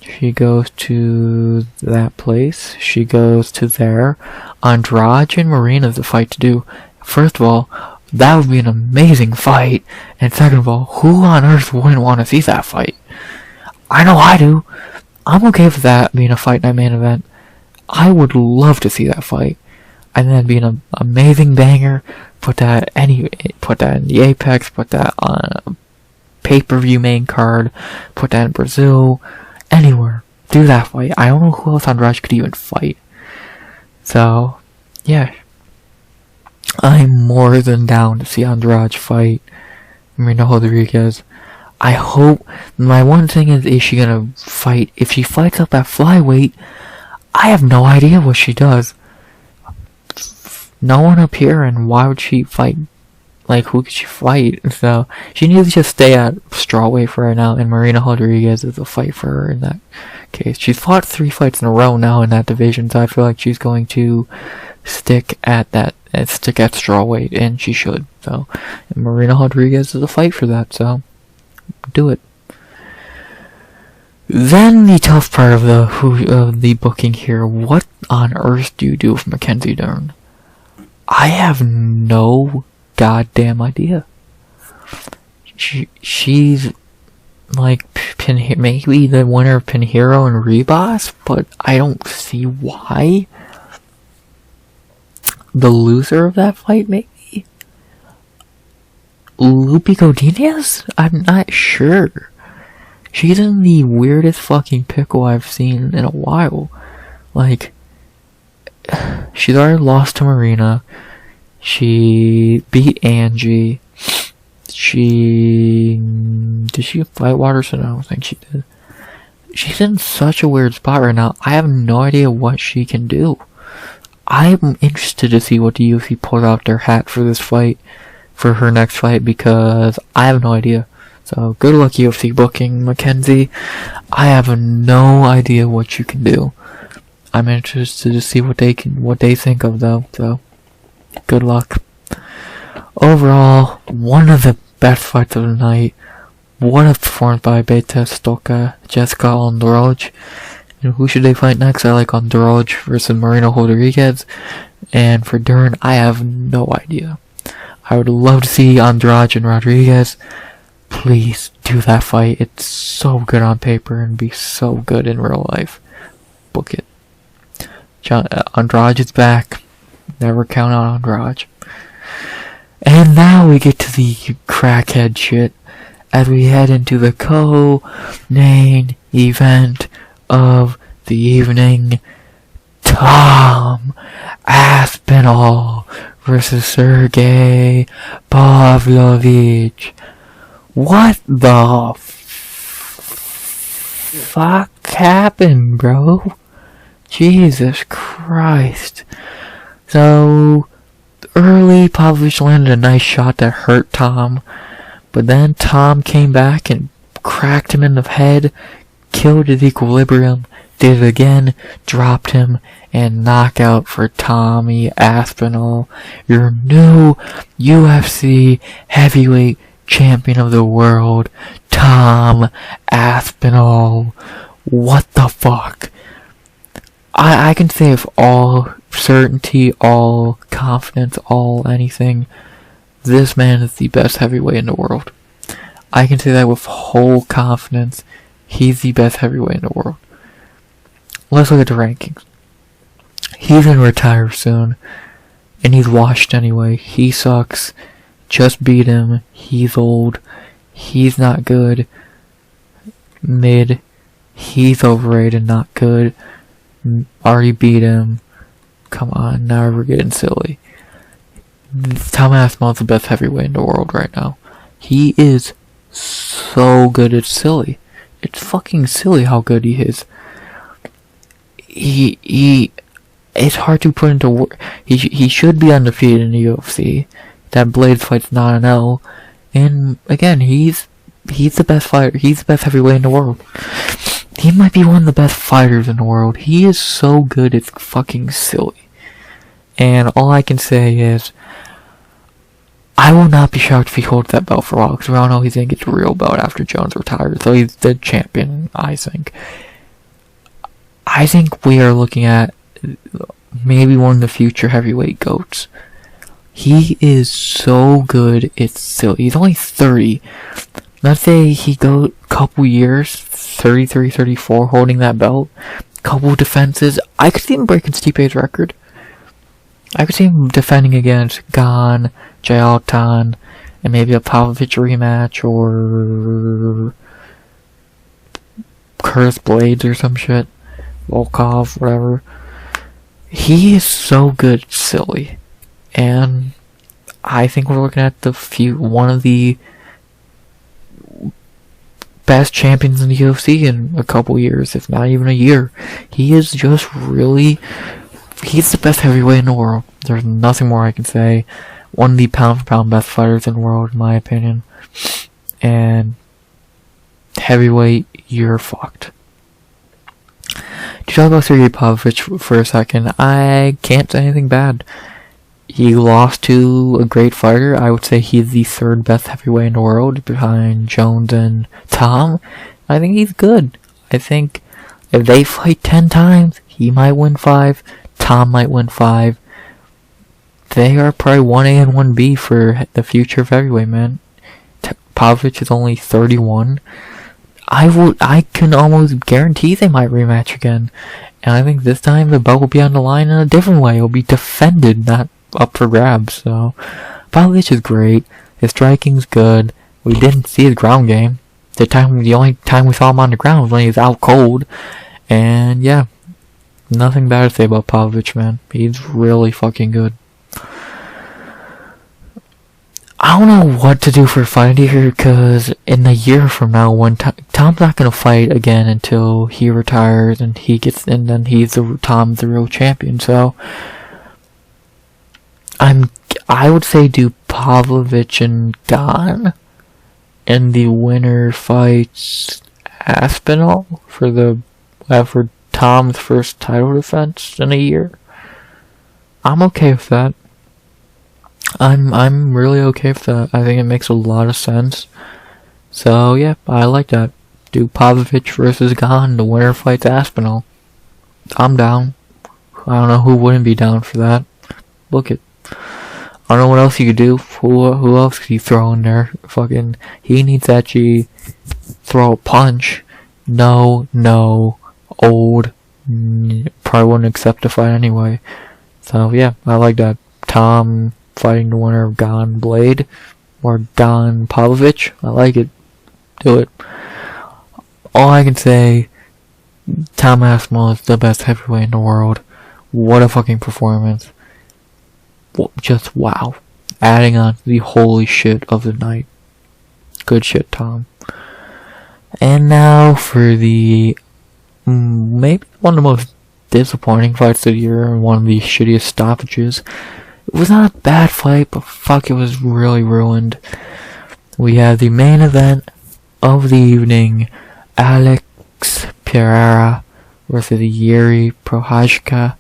She goes to that place. She goes to there. Andrade and Marina's the fight to do. First of all, that would be an amazing fight. And second of all, who on earth wouldn't want to see that fight? I know I do. I'm okay with that being a fight night main event. I would love to see that fight. I think that'd be an amazing banger. Put that in the Apex, put that on a pay-per-view main card, put that in Brazil, anywhere. Do that fight. I don't know who else Andrade could even fight. So, yeah. I'm more than down to see Andrade fight Marina Rodriguez. I hope. My one thing is she gonna fight? If she fights up at flyweight, I have no idea what she does. No one up here, and why would she fight? Like, who could she fight? So, she needs to just stay at strawweight for right now, and Marina Rodriguez is a fight for her in that case. She's fought 3 fights in a row now in that division, so I feel like she's going to stick at strawweight, and she should. So, and Marina Rodriguez is a fight for that, so do it. Then the tough part of the booking here. What on earth do you do with Mackenzie Dern? I have no goddamn idea. She's like maybe the winner of Pinheiro and Rebus, but I don't see why. The loser of that fight, maybe? Loopy Godinez? I'm not sure. She's in the weirdest fucking pickle I've seen in a while. Like, she's already lost to Marina. She beat Angie. Did she fight Watterson? I don't think she did. She's in such a weird spot right now. I have no idea what she can do. I'm interested to see what the UFC pulls out their hat for this fight, for her next fight, because I have no idea. So, good luck UFC booking, Mackenzie. I have no idea what you can do. I'm interested to see what they think of, though. So, good luck. Overall, one of the best fights of the night. What a performance by Jéssica, Andrade. And who should they fight next? I like Andrade versus Marino Rodriguez. And for Dern, I have no idea. I would love to see Andrade and Rodriguez. Please do that fight. It's so good on paper and be so good in real life. Book it. Andrade is back. Never count on Andrade. And now we get to the crackhead shit as we head into the co-main event of the evening. Tom Aspinall versus Sergei Pavlovich. What the fuck happened, bro? Jesus Christ. So, early Pavlovich landed a nice shot that hurt Tom, but then Tom came back and cracked him in the head, killed his equilibrium, did it again, dropped him, and knockout for Tommy Aspinall, your new UFC heavyweight champion of the world, Tom Aspinall. What the fuck? I can say with all certainty, all confidence, all anything, this man is the best heavyweight in the world. I can say that with whole confidence. He's the best heavyweight in the world. Let's look at the rankings. He's gonna retire soon, and he's washed anyway. He sucks. Just beat him. He's old. He's not good. Mid. He's overrated, not good. Already beat him. Come on, now we're getting silly. Tom Aspinall's the best heavyweight in the world right now. He is so good, it's silly. It's fucking silly how good he is. It's hard to put into work. He should be undefeated in the UFC. That Blade fight's not an L. And again, he's the best fighter. He's the best heavyweight in the world. He might be one of the best fighters in the world. He is so good, it's fucking silly. And all I can say is, I will not be shocked if he holds that belt for a while, because we all know he's going to get the real belt after Jones retires, so he's the champion, I think. I think we are looking at maybe one of the future heavyweight GOATs. He is so good, it's silly. He's only 30. Let's say he go a couple years, 33, 34, holding that belt, couple defenses. I could see him breaking Stipe's record. I could see him defending against Gan, Jaltan, and maybe a Pavlovich rematch, or Curtis Blades or some shit. Volkov, whatever. He is so good, it's silly. And I think we're looking at one of the best champions in the UFC in a couple years, if not even a year. He is just really... He's the best heavyweight in the world. There's nothing more I can say. One of the pound-for-pound best fighters in the world, in my opinion. And heavyweight, you're fucked. To talk about Sergei Pavlovich for a second, I can't say anything bad. He lost to a great fighter. I would say he's the third best heavyweight in the world, behind Jones and Tom. I think he's good. I think if they fight 10 times, he might win 5. Tom might win 5. they are probably 1A and 1B for the future of heavyweight, man. Pavlovich is only 31. I can almost guarantee they might rematch again. And I think this time the belt will be on the line in a different way. It'll be defended, not up for grabs. So, Pavlovich is great. His striking's good. We didn't see his ground game. The only time we saw him on the ground was when he was out cold. And yeah, nothing bad to say about Pavlovich, man. He's really fucking good. I don't know what to do for a fight here, because in a year from now, when Tom's not gonna fight again until he retires and then Tom's the real champion. So I would say do Pavlovich and Gane, and the winner fights Aspinall for Tom's first title defense in a year. I'm okay with that. I'm really okay with that. I think it makes a lot of sense. So yeah, I like that. Do Pavlovich versus Gane, the winner fights Aspinall. I'm down. I don't know who wouldn't be down for that. Look it. I don't know what else you could do. Who else could you throw in there? Fucking, he needs to actually throw a punch. No, old. Probably wouldn't accept the fight anyway. So yeah, I like that. Tom fighting the winner of Gane Blade or Gane Pavlovich. I like it. Do it. All I can say, Tom Aspinall is the best heavyweight in the world. What a fucking performance. Just wow. Adding on to the holy shit of the night. Good shit, Tom. And now for the maybe one of the most disappointing fights of the year and one of the shittiest stoppages. It was not a bad fight, but fuck, it was really ruined. We had the main event of the evening, Alex Pereira versus Yuri Prochazka.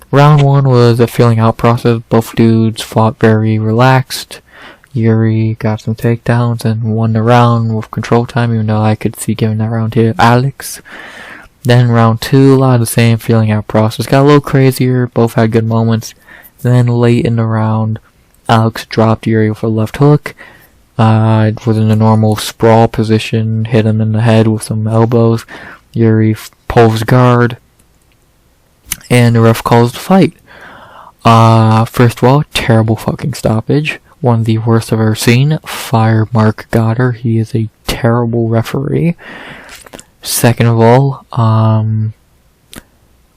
Round 1 was a feeling out process. Both dudes fought very relaxed. Yuri got some takedowns and won the round with control time, even though I could see giving that round to Alex. Then round 2, a lot of the same feeling out process. Got a little crazier, both had good moments. Then late in the round, Alex dropped Yuri with a left hook. It was in a normal sprawl position, hit him in the head with some elbows. Yuri pulls guard, and the ref calls the fight. First of all, terrible fucking stoppage. One of the worst I've ever seen. Fire Mark Goddard. He is a terrible referee. Second of all,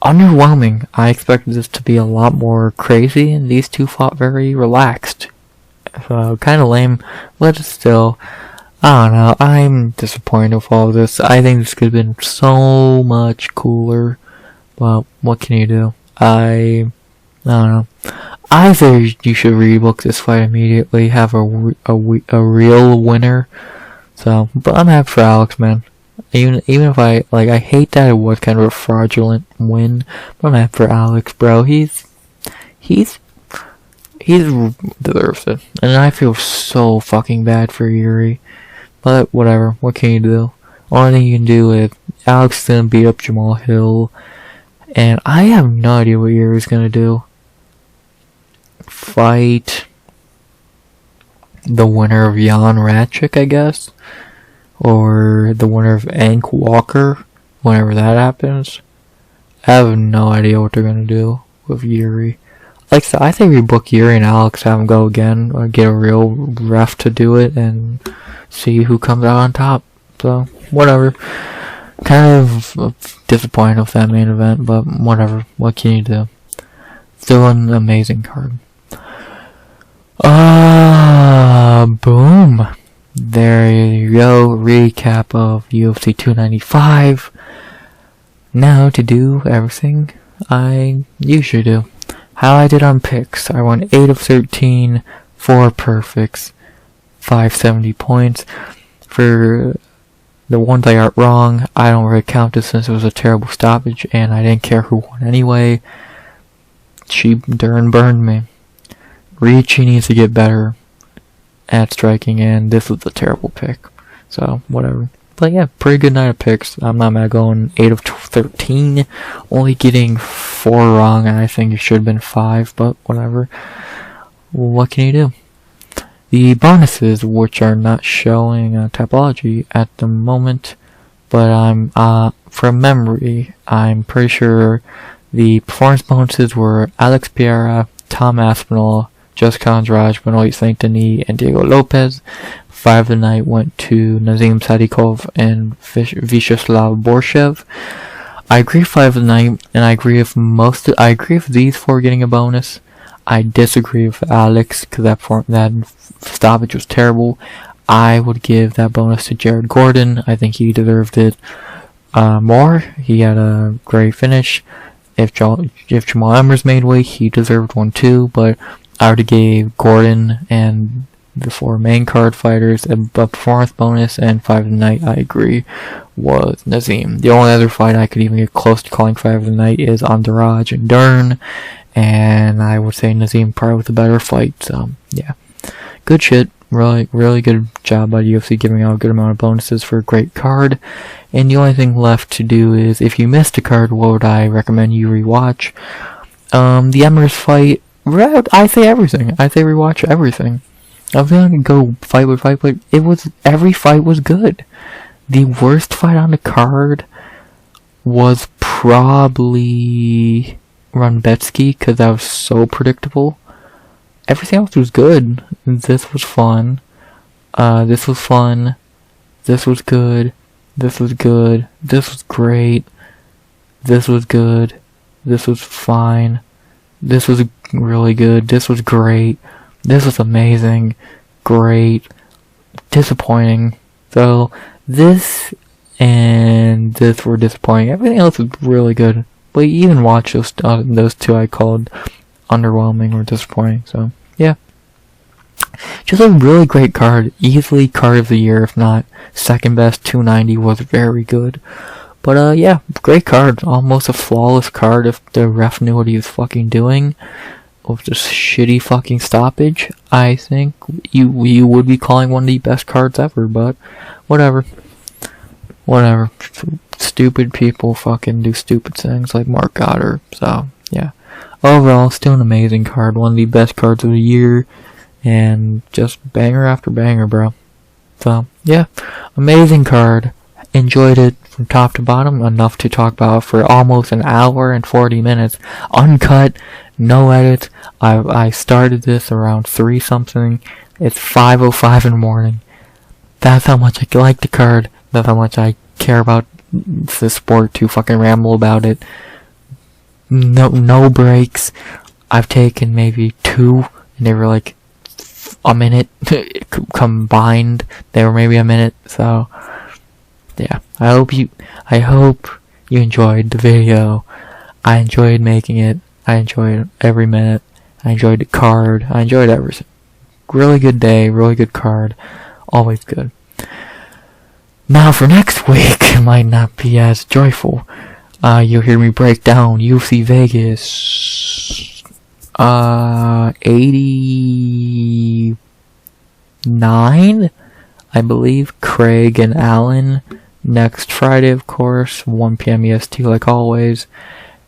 underwhelming. I expected this to be a lot more crazy, and these two fought very relaxed. So, kind of lame, but still, I don't know. I'm disappointed with all of this. I think this could have been so much cooler, but what can you do? I don't know. I think you should rebook this fight immediately, have a real winner. So, but I'm happy for Alex, man. Even if I hate that it was kind of a fraudulent win, but I'm happy for Alex, bro. He deserves it, and I feel so fucking bad for Yuri. But whatever, what can you do? Only thing you can do is Alex is gonna beat up Jamall Hill, and I have no idea what Yuri's gonna do. Fight the winner of Jan Ratchik, I guess. Or the winner of Ank Walker, whenever that happens. I have no idea what they're gonna do with Yuri. Like I said, I think we book Yuri and Alex, have them go again, or get a real ref to do it, and see who comes out on top. So, whatever. Kind of disappointed with that main event, but whatever. What can you do? Still an amazing card. Boom. There you go, recap of UFC 295. Now to do everything I usually do. How I did on picks. I won 8 of 13, 4 perfects, 570 points. For the ones I got wrong, I don't really count this since it was a terrible stoppage and I didn't care who won anyway. Dern burned me. Ricci needs to get better at striking, and this was a terrible pick. So, whatever. But yeah, pretty good night of picks. I'm not mad going 8 of 13. Only getting 4 wrong, and I think it should have been 5, but whatever. what can you do? The bonuses, which are not showing typology at the moment, but I'm from memory, I'm pretty sure the performance bonuses were Alex Piera, Tom Aspinall, Jéssica Andrade, Benoit Saint-Denis, and Diego Lopes. 5 of the night went to Nazim, Sadykhov, and Viacheslav Borshchev. I agree 5 of the night, and I agree with I agree with these 4 getting a bonus. I disagree with Alex, because that stoppage was terrible. I would give that bonus to Jared Gordon. I think he deserved it more. He had a great finish. If Jamall Emmers made weight, he deserved one too, but I would have gave Gordon and the 4 main card fighters a performance bonus, and 5 of the night, I agree, was Nazim. The only other fight I could even get close to calling 5 of the night is Andrade and Dern, and I would say Nazim probably with a better fight, so yeah. Good shit. Really, really good job by UFC giving out a good amount of bonuses for a great card. And the only thing left to do is, if you missed a card, what would I recommend you rewatch? The Emmers fight, I say everything. I say rewatch everything. I'm gonna go fight by fight, but every fight was good. The worst fight on the card was probably Rębecki, because that was so predictable. Everything else was good. This was fun. This was fun. This was good. This was good. This was great. This was good. This was fine. This was really good. This was great. This was amazing. Great. Disappointing. So, this and this were disappointing. Everything else was really good. But you even watch those 2 I called underwhelming or disappointing, so yeah. Just a really great card. Easily card of the year, if not second best. 290 was very good. But yeah, great card. Almost a flawless card if the ref knew what he was fucking doing. With this shitty fucking stoppage, I think you would be calling one of the best cards ever, but whatever. Whatever. Stupid people fucking do stupid things like Mark Goddard, so yeah. Overall, still an amazing card. One of the best cards of the year. And just banger after banger, bro. So, yeah. Amazing card. Enjoyed it from top to bottom. Enough to talk about for almost an hour and 40 minutes. Uncut. No edits. I started this around 3 something. It's 5:05 in the morning. That's how much I like the card. That's how much I care about the sport to fucking ramble about it. No breaks. I've taken maybe 2, and they were like a minute combined. They were maybe a minute. So yeah, I hope you enjoyed the video. I enjoyed making it. I enjoyed every minute. I enjoyed the card. I enjoyed everything. Really good day. Really good card. Always good. Now for next week, it might not be as joyful. You'll hear me break down UFC Vegas 89, I believe. Craig and Allen next Friday, of course, 1 p.m. EST like always.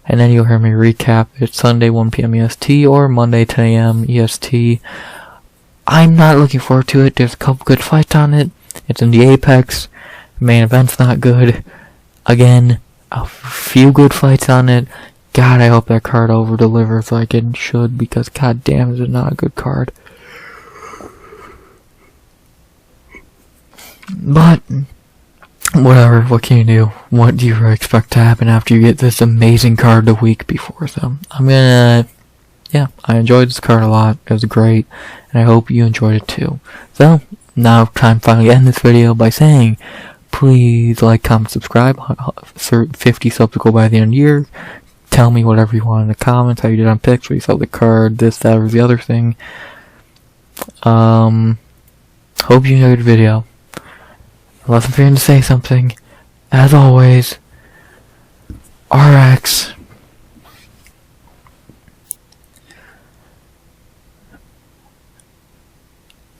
And then you'll hear me recap it Sunday 1 p.m. EST or Monday 10 a.m. EST. I'm not looking forward to it. There's a couple good fights on it. It's in the Apex. Main event's not good. Again, a few good fights on it. God, I hope that card over-delivers like it should, because god damn, is it not a good card. But whatever, what can you do? What do you expect to happen after you get this amazing card the week before? So, I enjoyed this card a lot. It was great, and I hope you enjoyed it too. So, now time to finally end this video by saying, please like, comment, subscribe. 50 subs will go by the end of the year. Tell me whatever you want in the comments, how you did on picks, where you saw the card, this, that, or the other thing. Hope you enjoyed the video. Unless I'm fearing to say something, as always, RX.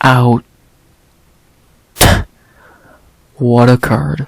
Out. What a card.